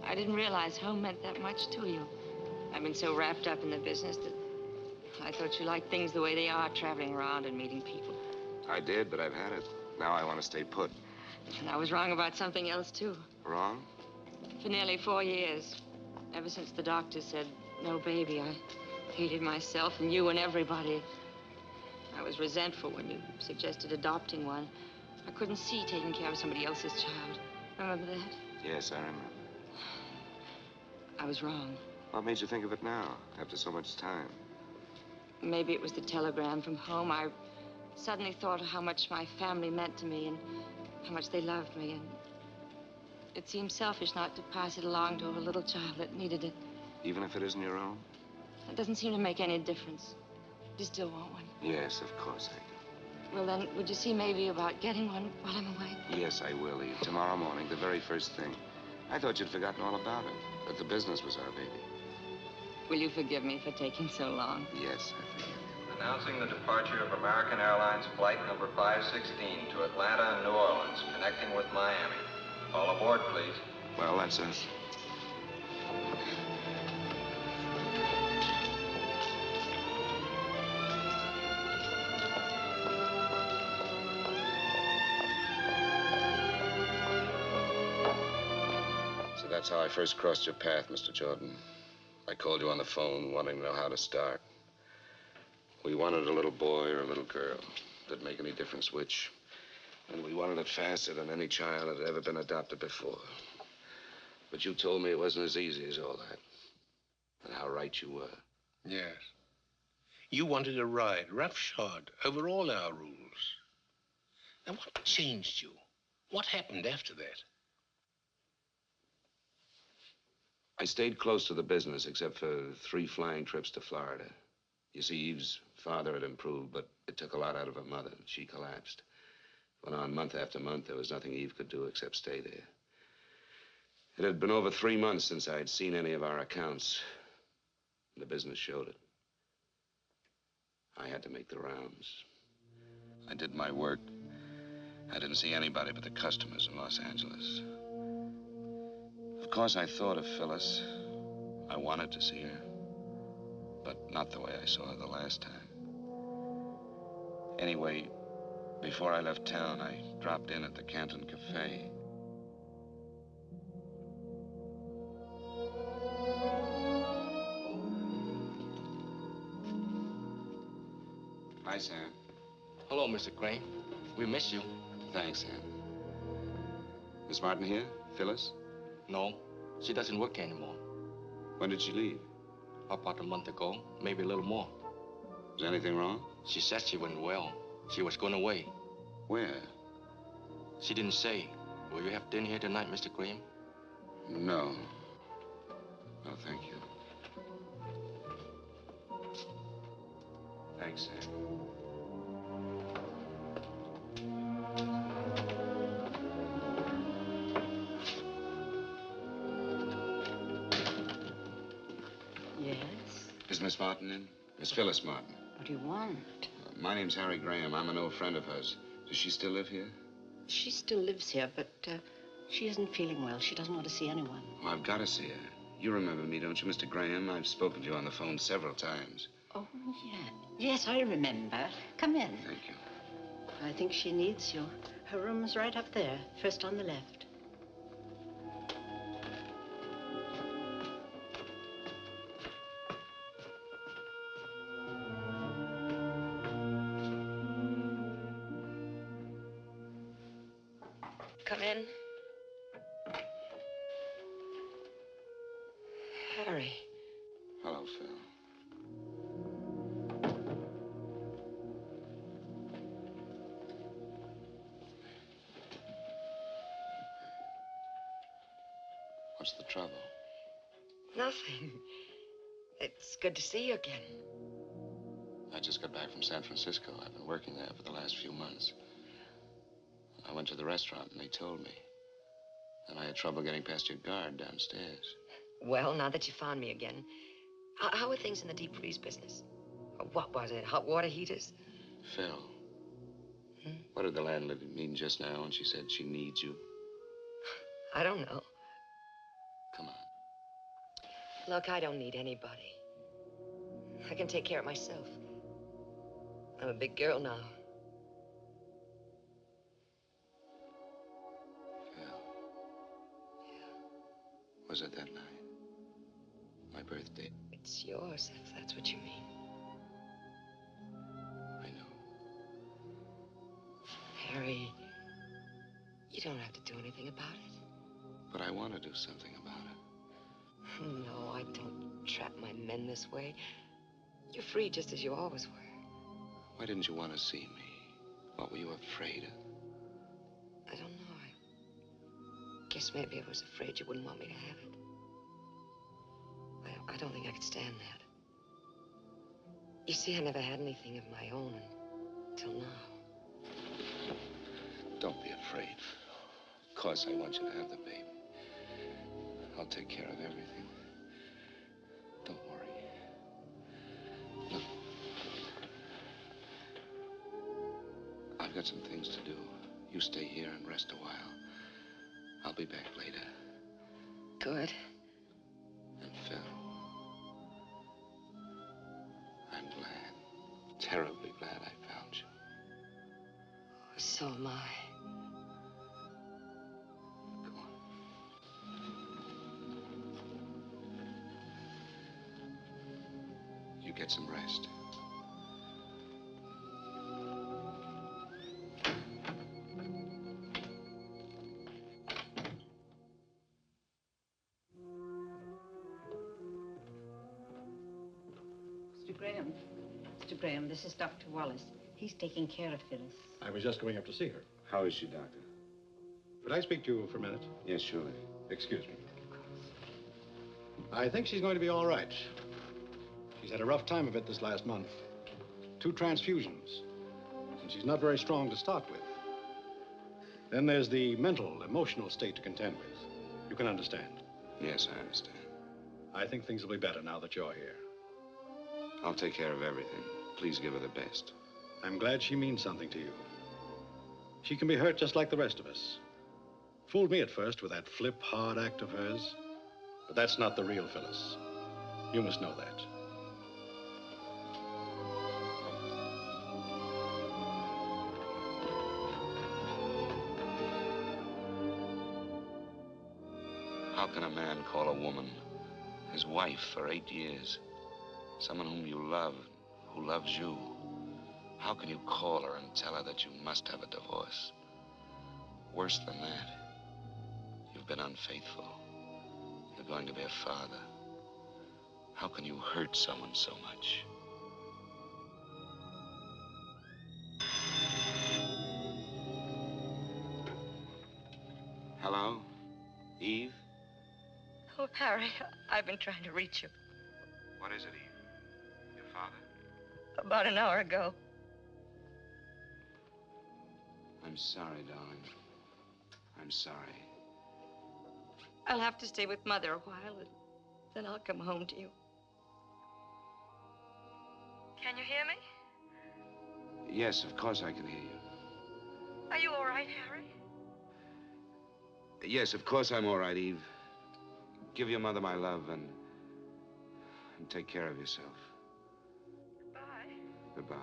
I didn't realize home meant that much to you. I've been so wrapped up in the business that I thought you liked things the way they are, traveling around and meeting people. I did, but I've had it. Now I want to stay put. And I was wrong about something else, too. Wrong? For nearly 4 years, ever since the doctor said, no baby, I hated myself and you and everybody. I was resentful when you suggested adopting one. I couldn't see taking care of somebody else's child. Remember that? Yes, I remember. I was wrong. What made you think of it now, after so much time? Maybe it was the telegram from home. I suddenly thought of how much my family meant to me and how much they loved me. And it seemed selfish not to pass it along to a little child that needed it. Even if it isn't your own? It doesn't seem to make any difference. You still want one? Yes, of course I do. Well, then, would you see maybe about getting one while I'm away? Yes, I will, Eve. Tomorrow morning, the very first thing. I thought you'd forgotten all about it, that the business was our baby. Will you forgive me for taking so long? Yes, I forgive you. Announcing the departure of American Airlines Flight number 516 to Atlanta and New Orleans, connecting with Miami. All aboard, please. Well, that's us. So that's how I first crossed your path, Mr. Jordan. I called you on the phone, wanting to know how to start. We wanted a little boy or a little girl. Didn't make any difference which. And we wanted it faster than any child had ever been adopted before. But you told me it wasn't as easy as all that. And how right you were. Yes. You wanted a ride, roughshod, over all our rules. Now, what changed you? What happened after that? I stayed close to the business, except for 3 flying trips to Florida. You see, Eve's father had improved, but it took a lot out of her mother. She collapsed. Went on month after month. There was nothing Eve could do except stay there. It had been over 3 months since I had seen any of our accounts. The business showed it. I had to make the rounds. I did my work. I didn't see anybody but the customers in Los Angeles. Of course, I thought of Phyllis. I wanted to see her, but not the way I saw her the last time. Anyway, before I left town, I dropped in at the Canton Cafe. Hi, Sam. Hello, Mr. Gwenn. We miss you. Thanks, Sam. Miss Martin here? Phyllis? No, she doesn't work anymore. When did she leave? About a month ago, maybe a little more. Was anything wrong? She said she went well. She was going away. Where? She didn't say. Will you have dinner here tonight, Mr. Graham? No. No, thank you. Thanks, Sam. Yes? Is Miss Martin in? Miss Phyllis Martin. What do you want? My name's Harry Graham. I'm an old friend of hers. Does she still live here? She still lives here, but she isn't feeling well. She doesn't want to see anyone. Oh, I've got to see her. You remember me, don't you, Mr. Graham? I've spoken to you on the phone several times. Oh, yeah. Yes, I remember. Come in. Thank you. I think she needs you. Her room's right up there, first on the left. Come in. Harry. Hello, Phil. What's the trouble? Nothing. It's good to see you again. I just got back from San Francisco. I've been working there for the last few months. I went to the restaurant and they told me. And I had trouble getting past your guard downstairs. Well, now that you found me again, how are things in the deep freeze business? What was it, hot water heaters? Phil, what did the landlady mean just now when she said she needs you? I don't know. Come on. Look, I don't need anybody. I can take care of myself. I'm a big girl now. Phil. Was it that night? My birthday? It's yours, if that's what you mean. I know. Harry, you don't have to do anything about it. But I want to do something about it. No, I don't trap my men this way. You're free just as you always were. Why didn't you want to see me? What were you afraid of? I don't know. I guess maybe I was afraid you wouldn't want me to have it. I don't think I could stand that. You see, I never had anything of my own until now. Don't be afraid. Of course I want you to have the baby. I'll take care of everything. Don't worry. Look. I've got some things to do. You stay here and rest a while. I'll be back later. Good. And Phil, I'm glad, terribly glad I found you. So am I. Go on. You get some rest. Mr. Graham, this is Dr. Wallace. He's taking care of Phyllis. I was just going up to see her. How is she, Doctor? Could I speak to you for a minute? Yes, surely. Excuse me. I think she's going to be all right. She's had a rough time of it this last month. 2 transfusions. And she's not very strong to start with. Then there's the mental, emotional state to contend with. You can understand. Yes, I understand. I think things will be better now that you're here. I'll take care of everything. Please give her the best. I'm glad she means something to you. She can be hurt just like the rest of us. Fooled me at first with that flip, hard act of hers. But that's not the real Phyllis. You must know that. How can a man call a woman his wife for 8 years? Someone whom you love, who loves you. How can you call her and tell her that you must have a divorce? Worse than that, you've been unfaithful. You're going to be a father. How can you hurt someone so much? Hello? Eve? Oh, Harry, I've been trying to reach you. What is it, Eve? Your father? About an hour ago. I'm sorry, darling. I'm sorry. I'll have to stay with Mother a while, and then I'll come home to you. Can you hear me? Yes, of course I can hear you. Are you all right, Harry? Yes, of course I'm all right, Eve. Give your mother my love and take care of yourself. Goodbye. Goodbye.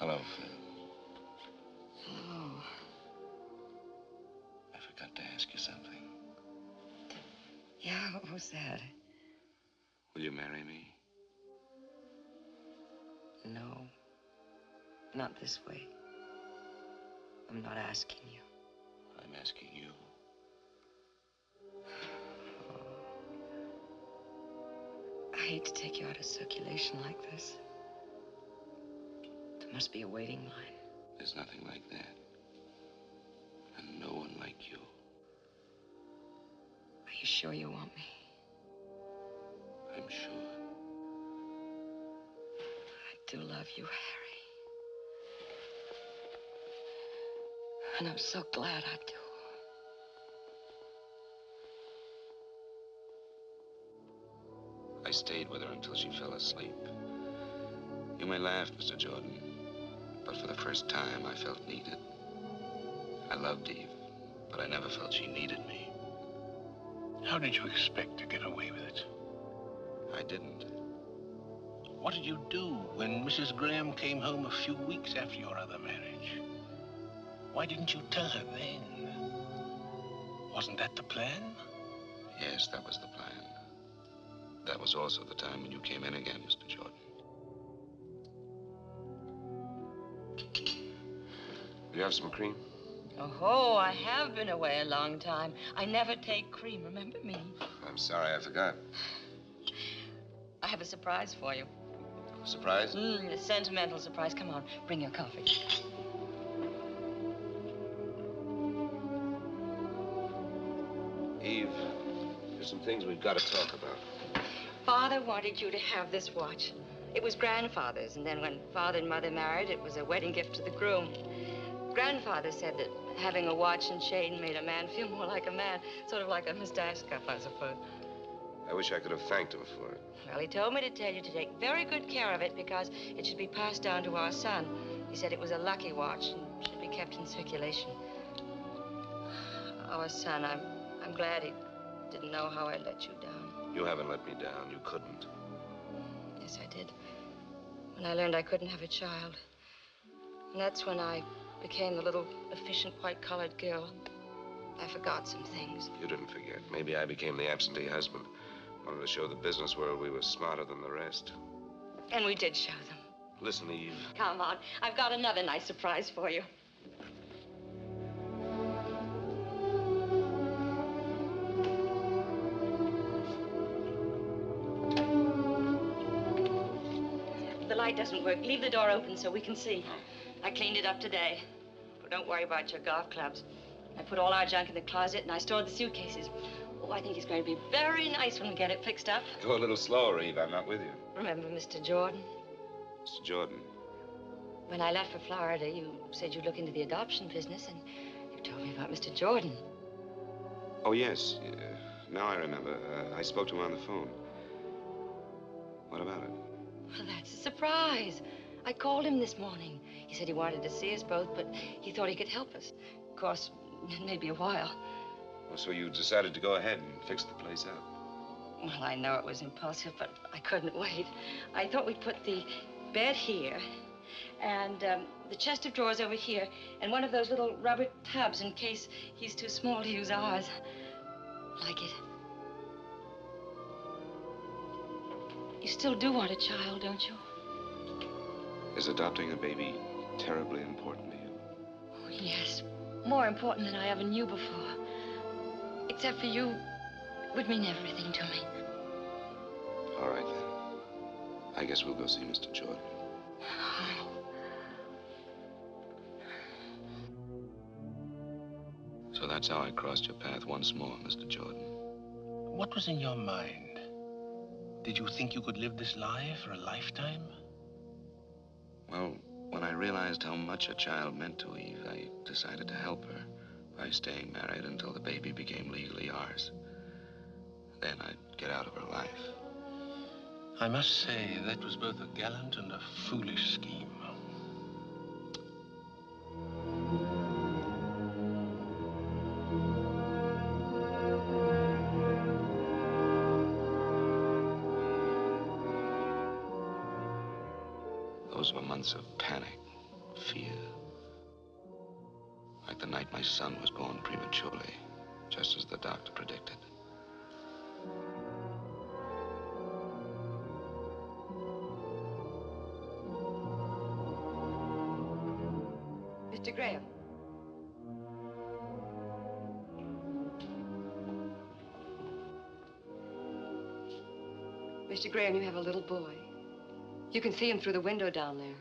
Hello, Phil. Hello. I forgot to ask you something. Yeah, what was that? Will you marry me? No. Not this way. I'm not asking you. I'm asking you. I hate to take you out of circulation like this. There must be a waiting line. There's nothing like that. And no one like you. Are you sure you want me? I'm sure. I do love you, Harry. And I'm so glad I do. I stayed with her until she fell asleep. You may laugh, Mr. Jordan, but for the first time, I felt needed. I loved Eve, but I never felt she needed me. How did you expect to get away with it? I didn't. What did you do when Mrs. Graham came home a few weeks after your other marriage? Why didn't you tell her then? Wasn't that the plan? Yes, that was the plan. That was also the time when you came in again, Mr. Jordan. You have some cream? Oh, I have been away a long time. I never take cream, remember me? I'm sorry, I forgot. I have a surprise for you. Surprise? A sentimental surprise. Come on, bring your coffee. Eve, there's some things we've got to talk about. Father wanted you to have this watch. It was grandfather's, and then when Father and Mother married, it was a wedding gift to the groom. Grandfather said that having a watch and chain made a man feel more like a man, sort of like a mustache cuff, I suppose. I wish I could have thanked him for it. Well, he told me to tell you to take very good care of it because it should be passed down to our son. He said it was a lucky watch and should be kept in circulation. Our son, I'm glad he didn't know how I let you down. You haven't let me down. You couldn't. Yes, I did. When I learned I couldn't have a child. And that's when I became the little efficient white-collared girl. I forgot some things. You didn't forget. Maybe I became the absentee husband. Wanted to show the business world we were smarter than the rest. And we did show them. Listen, Eve. Come on. I've got another nice surprise for you. The light doesn't work. Leave the door open so we can see. I cleaned it up today. But don't worry about your golf clubs. I put all our junk in the closet and I stored the suitcases. Oh, I think it's going to be very nice when we get it fixed up. Go a little slower, Eve. I'm not with you. Remember Mr. Jordan? Mr. Jordan. When I left for Florida, you said you'd look into the adoption business, and you told me about Mr. Jordan. Oh, yes. Now I remember. I spoke to him on the phone. What about it? Well, that's a surprise. I called him this morning. He said he wanted to see us both, but he thought he could help us. Of course, it may be a while. Well, so you decided to go ahead and fix the place up? Well, I know it was impulsive, but I couldn't wait. I thought we'd put the bed here, and the chest of drawers over here, and one of those little rubber tubs in case he's too small to use ours. Like it? You still do want a child, don't you? Is adopting a baby terribly important to you? Oh, yes. More important than I ever knew before. Except for you, it would mean everything to me. All right, then. I guess we'll go see Mr. Jordan. So that's how I crossed your path once more, Mr. Jordan. What was in your mind? Did you think you could live this life for a lifetime? Well, when I realized how much a child meant to Eve, I decided to help her by staying married until the baby became legally ours. Then I'd get out of her life. I must say, that was both a gallant and a foolish scheme. Those were months of panic, Fear. Like the night my son was born prematurely, just as the doctor predicted. Mr. Graham. Mr. Graham, you have a little boy. You can see him through the window down there.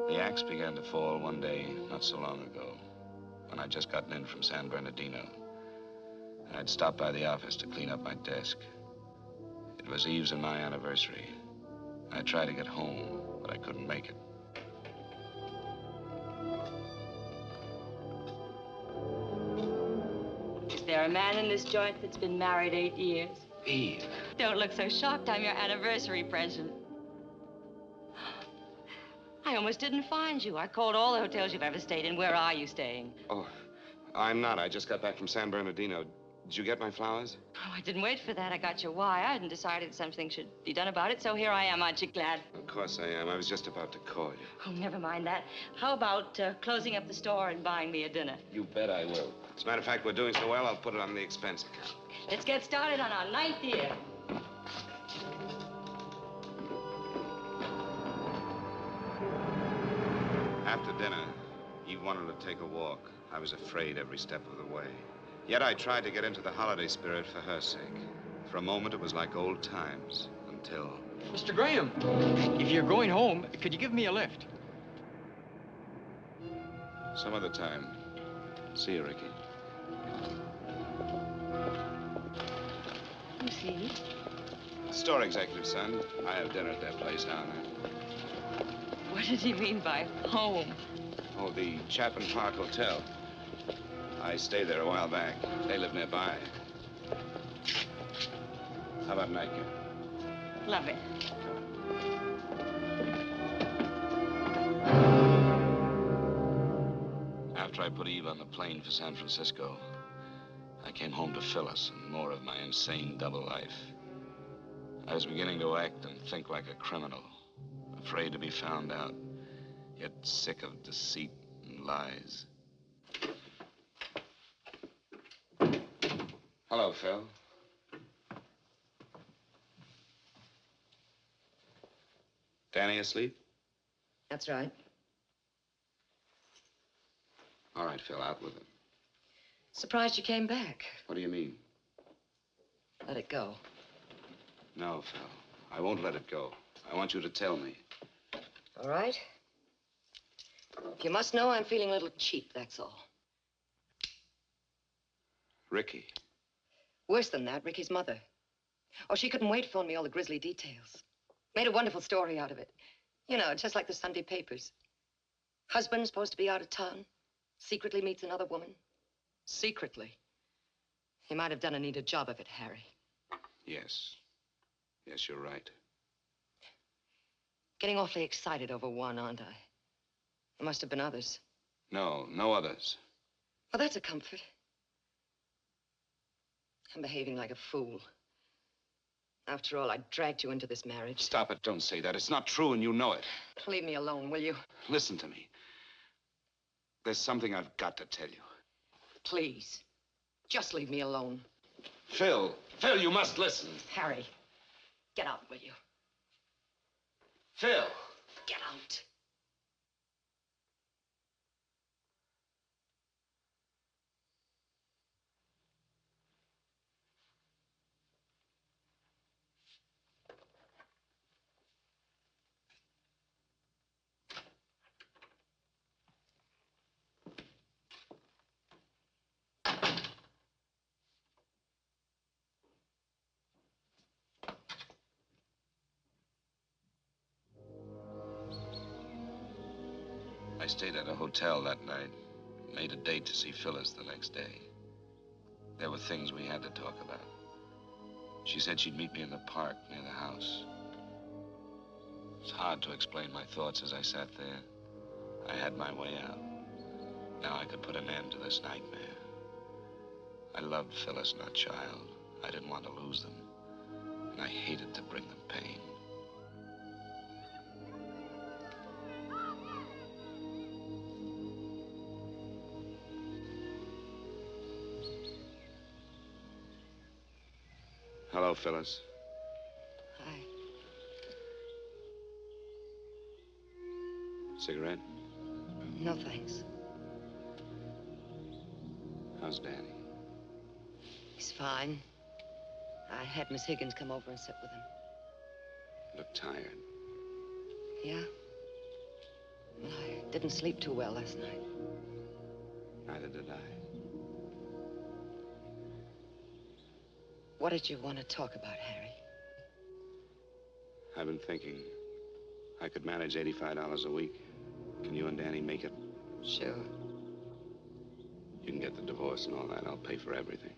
The axe began to fall one day not so long ago, when I'd just gotten in from San Bernardino. And I'd stopped by the office to clean up my desk. It was Eve's and my anniversary. I tried to get home, but I couldn't make it. Is there a man in this joint that's been married 8 years? Eve. Don't look so shocked. I'm your anniversary present. I almost didn't find you. I called all the hotels you've ever stayed in. Where are you staying? Oh, I'm not. I just got back from San Bernardino. Did you get my flowers? Oh, I didn't wait for that. I got your wire and decided something should be done about it, so here I am. Aren't you glad? Of course I am. I was just about to call you. Oh, never mind that. How about closing up the store and buying me a dinner? You bet I will. As a matter of fact, we're doing so well, I'll put it on the expense account. Let's get started on our 9th year. After dinner, Eve wanted to take a walk. I was afraid every step of the way. Yet I tried to get into the holiday spirit for her sake. For a moment, it was like old times, until... Mr. Graham, if you're going home, could you give me a lift? Some other time. See you, Ricky. You see? Store executive, son. I have dinner at that place down there. What does he mean by home? Oh, the Chapin Park Hotel. I stayed there a while back. They live nearby. How about nightcap? Love it. After I put Eve on the plane for San Francisco, I came home to Phyllis and more of my insane double life. I was beginning to act and think like a criminal, afraid to be found out, yet sick of deceit and lies. Hello, Phil. Danny asleep? That's right. All right, Phil, out with it. Surprised you came back. What do you mean? Let it go. No, Phil. I won't let it go. I want you to tell me. All right. You must know I'm feeling a little cheap, that's all. Ricky. Worse than that, Ricky's mother. Oh, she couldn't wait to phone me all the grisly details. Made a wonderful story out of it. You know, just like the Sunday papers. Husband's supposed to be out of town. Secretly meets another woman. Secretly. He might have done a neater job of it, Harry. Yes. Yes, you're right. Getting awfully excited over one, aren't I? There must have been others. No, no others. Well, that's a comfort. I'm behaving like a fool. After all, I dragged you into this marriage. Stop it. Don't say that. It's not true, and you know it. Leave me alone, will you? Listen to me. There's something I've got to tell you. Please. Just leave me alone. Phil. Phil, you must listen. Harry, get out, will you? Phil. Get out. I stayed at a hotel that night. Made a date to see Phyllis the next day. There were things we had to talk about. She said she'd meet me in the park near the house. It's hard to explain my thoughts as I sat there. I had my way out. Now I could put an end to this nightmare. I loved Phyllis and her child. I didn't want to lose them. And I hated to bring them pain. Hello, Phyllis. Hi. Cigarette? No, thanks. How's Danny? He's fine. I had Miss Higgins come over and sit with him. Look tired. Yeah? Well, I didn't sleep too well last night. Neither did I. What did you want to talk about, Harry? I've been thinking I could manage $85 a week. Can you and Danny make it? Sure. You can get the divorce and all that. I'll pay for everything.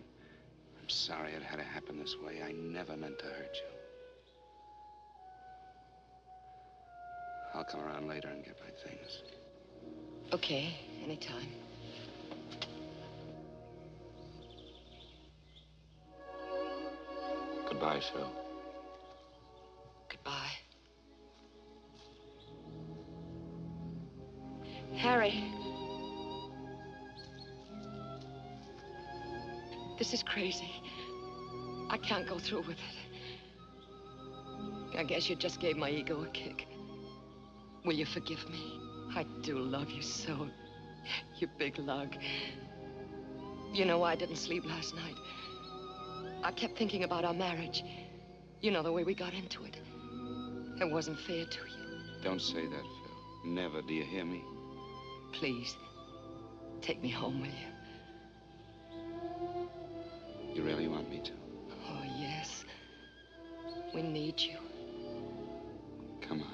I'm sorry it had to happen this way. I never meant to hurt you. I'll come around later and get my things. Okay, anytime. Goodbye, Phil. Goodbye. Harry. This is crazy. I can't go through with it. I guess you just gave my ego a kick. Will you forgive me? I do love you so. You big lug. You know why I didn't sleep last night? I kept thinking about our marriage. You know, the way we got into it. It wasn't fair to you. Don't say that, Phil. Never, do you hear me? Please, take me home, will you? You really want me to? Oh, yes. We need you. Come on.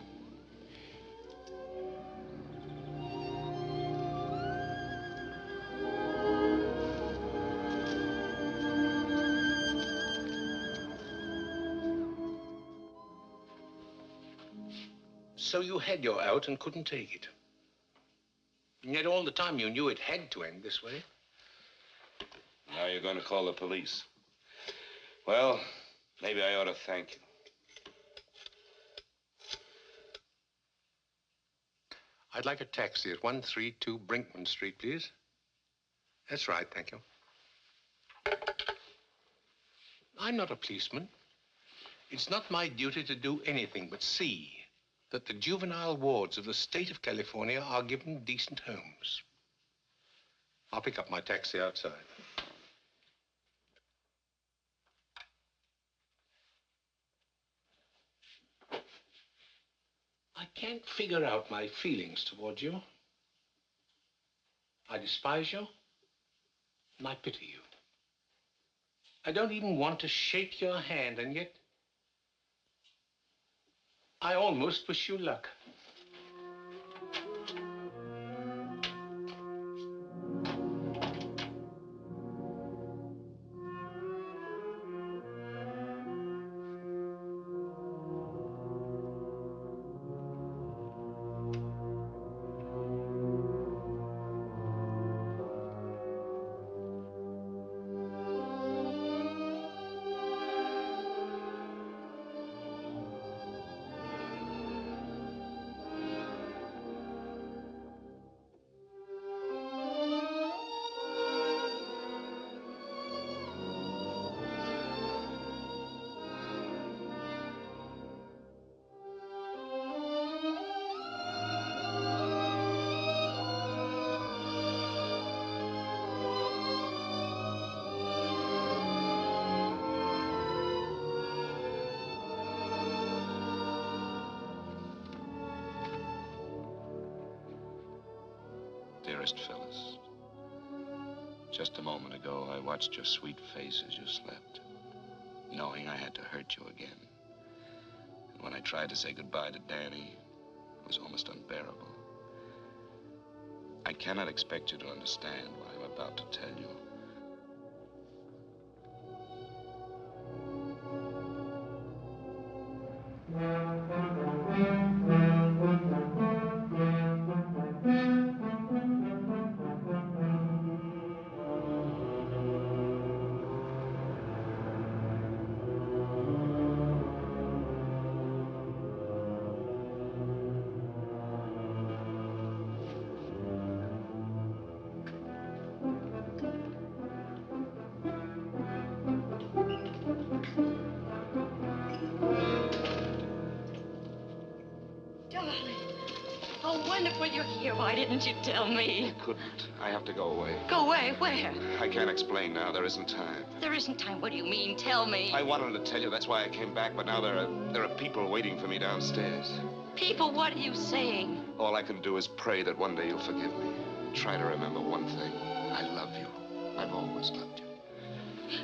So you had your out and couldn't take it. And yet all the time you knew it had to end this way. Now you're going to call the police. Well, maybe I ought to thank you. I'd like a taxi at 132 Brinkman Street, please. That's right, thank you. I'm not a policeman. It's not my duty to do anything but see that the juvenile wards of the state of California are given decent homes. I'll pick up my taxi outside. I can't figure out my feelings toward you. I despise you, and I pity you. I don't even want to shake your hand, and yet I almost wish you luck. Dearest Phyllis, just a moment ago, I watched your sweet face as you slept, knowing I had to hurt you again. And when I tried to say goodbye to Danny, it was almost unbearable. I cannot expect you to understand what I'm about to tell you. Oh, wonderful you're here. Why didn't you tell me? I couldn't. I have to go away. Go away? Where? I can't explain now. There isn't time. There isn't time. What do you mean? Tell me. I wanted to tell you. That's why I came back. But now there are people waiting for me downstairs. People, what are you saying? All I can do is pray that one day you'll forgive me. Try to remember one thing. I love you. I've always loved you.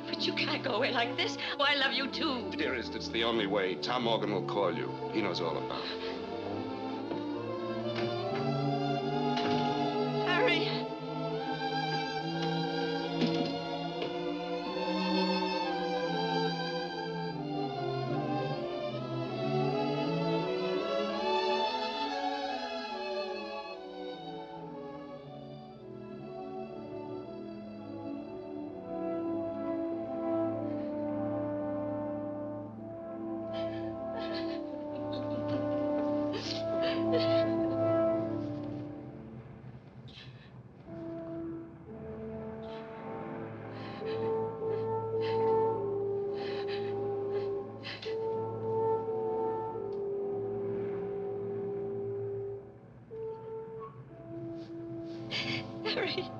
But you can't go away like this. Oh, I love you, too. Dearest, it's the only way. Tom Morgan will call you. He knows all about it. Harry. Harry.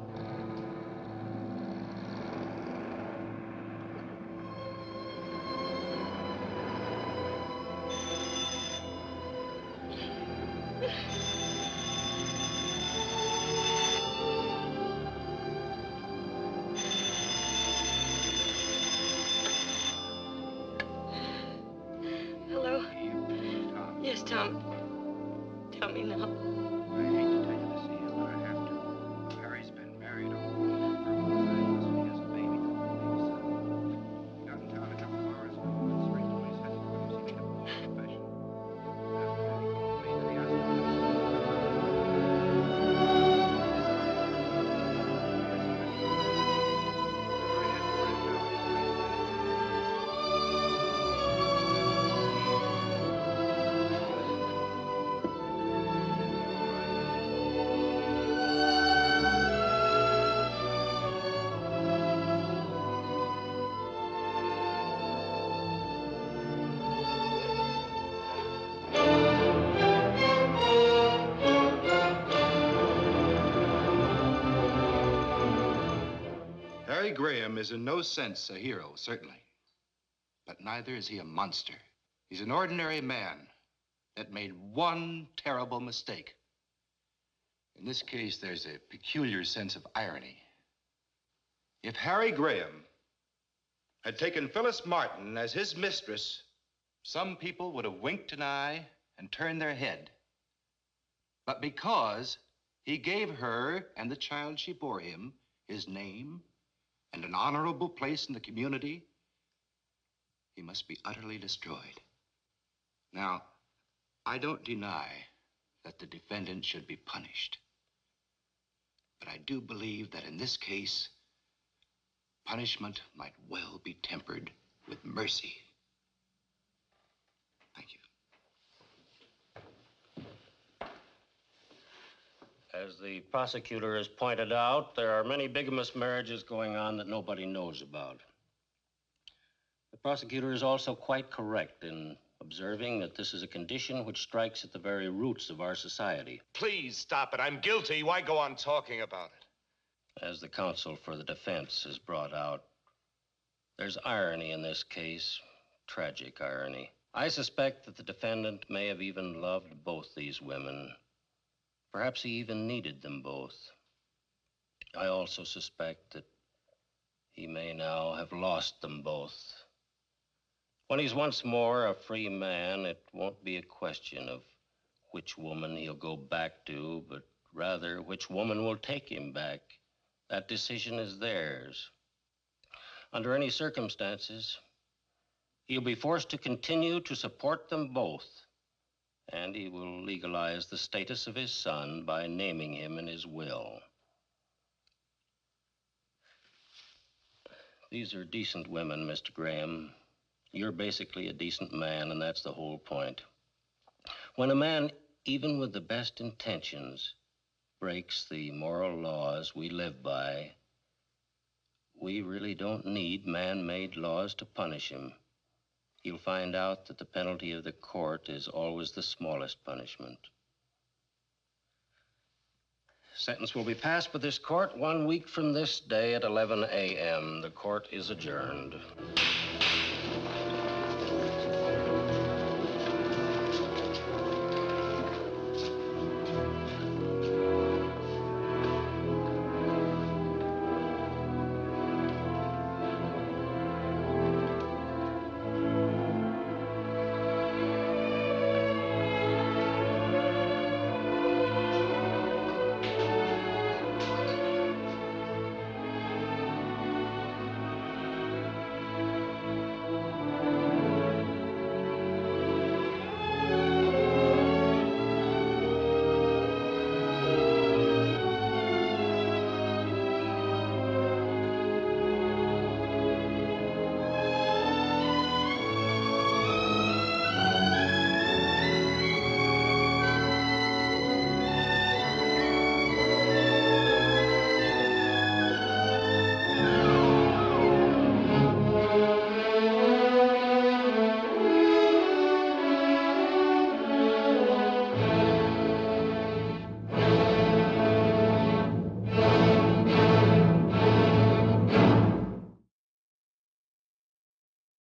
Hello? Yes, Tom. Tell me now. I hate to tell you this, Ian, but I have to. Harry's been married all over Los Angeles. He has a baby, son. He got in town a couple of hours ago and straight to his head. He made a full confession. After that, he called me and he asked me. Harry Graham is in no sense a hero, certainly. But neither is he a monster. He's an ordinary man that made one terrible mistake. In this case, there's a peculiar sense of irony. If Harry Graham had taken Phyllis Martin as his mistress, some people would have winked an eye and turned their head. But because he gave her and the child she bore him his name and an honorable place in the community, he must be utterly destroyed. Now, I don't deny that the defendant should be punished. But I do believe that in this case, punishment might well be tempered with mercy. Thank you. As the prosecutor has pointed out, there are many bigamous marriages going on that nobody knows about. The prosecutor is also quite correct in observing that this is a condition which strikes at the very roots of our society. Please stop it. I'm guilty. Why go on talking about it? As the counsel for the defense has brought out, there's irony in this case, tragic irony. I suspect that the defendant may have even loved both these women. Perhaps he even needed them both. I also suspect that he may now have lost them both. When he's once more a free man, it won't be a question of which woman he'll go back to, but rather, which woman will take him back. That decision is theirs. Under any circumstances, he'll be forced to continue to support them both, and he will legalize the status of his son by naming him in his will. These are decent women, Mr. Graham. You're basically a decent man, and that's the whole point. When a man, even with the best intentions, breaks the moral laws we live by, we really don't need man-made laws to punish him. He'll find out that the penalty of the court is always the smallest punishment. Sentence will be passed by this court 1 week from this day at 11 a.m. The court is adjourned.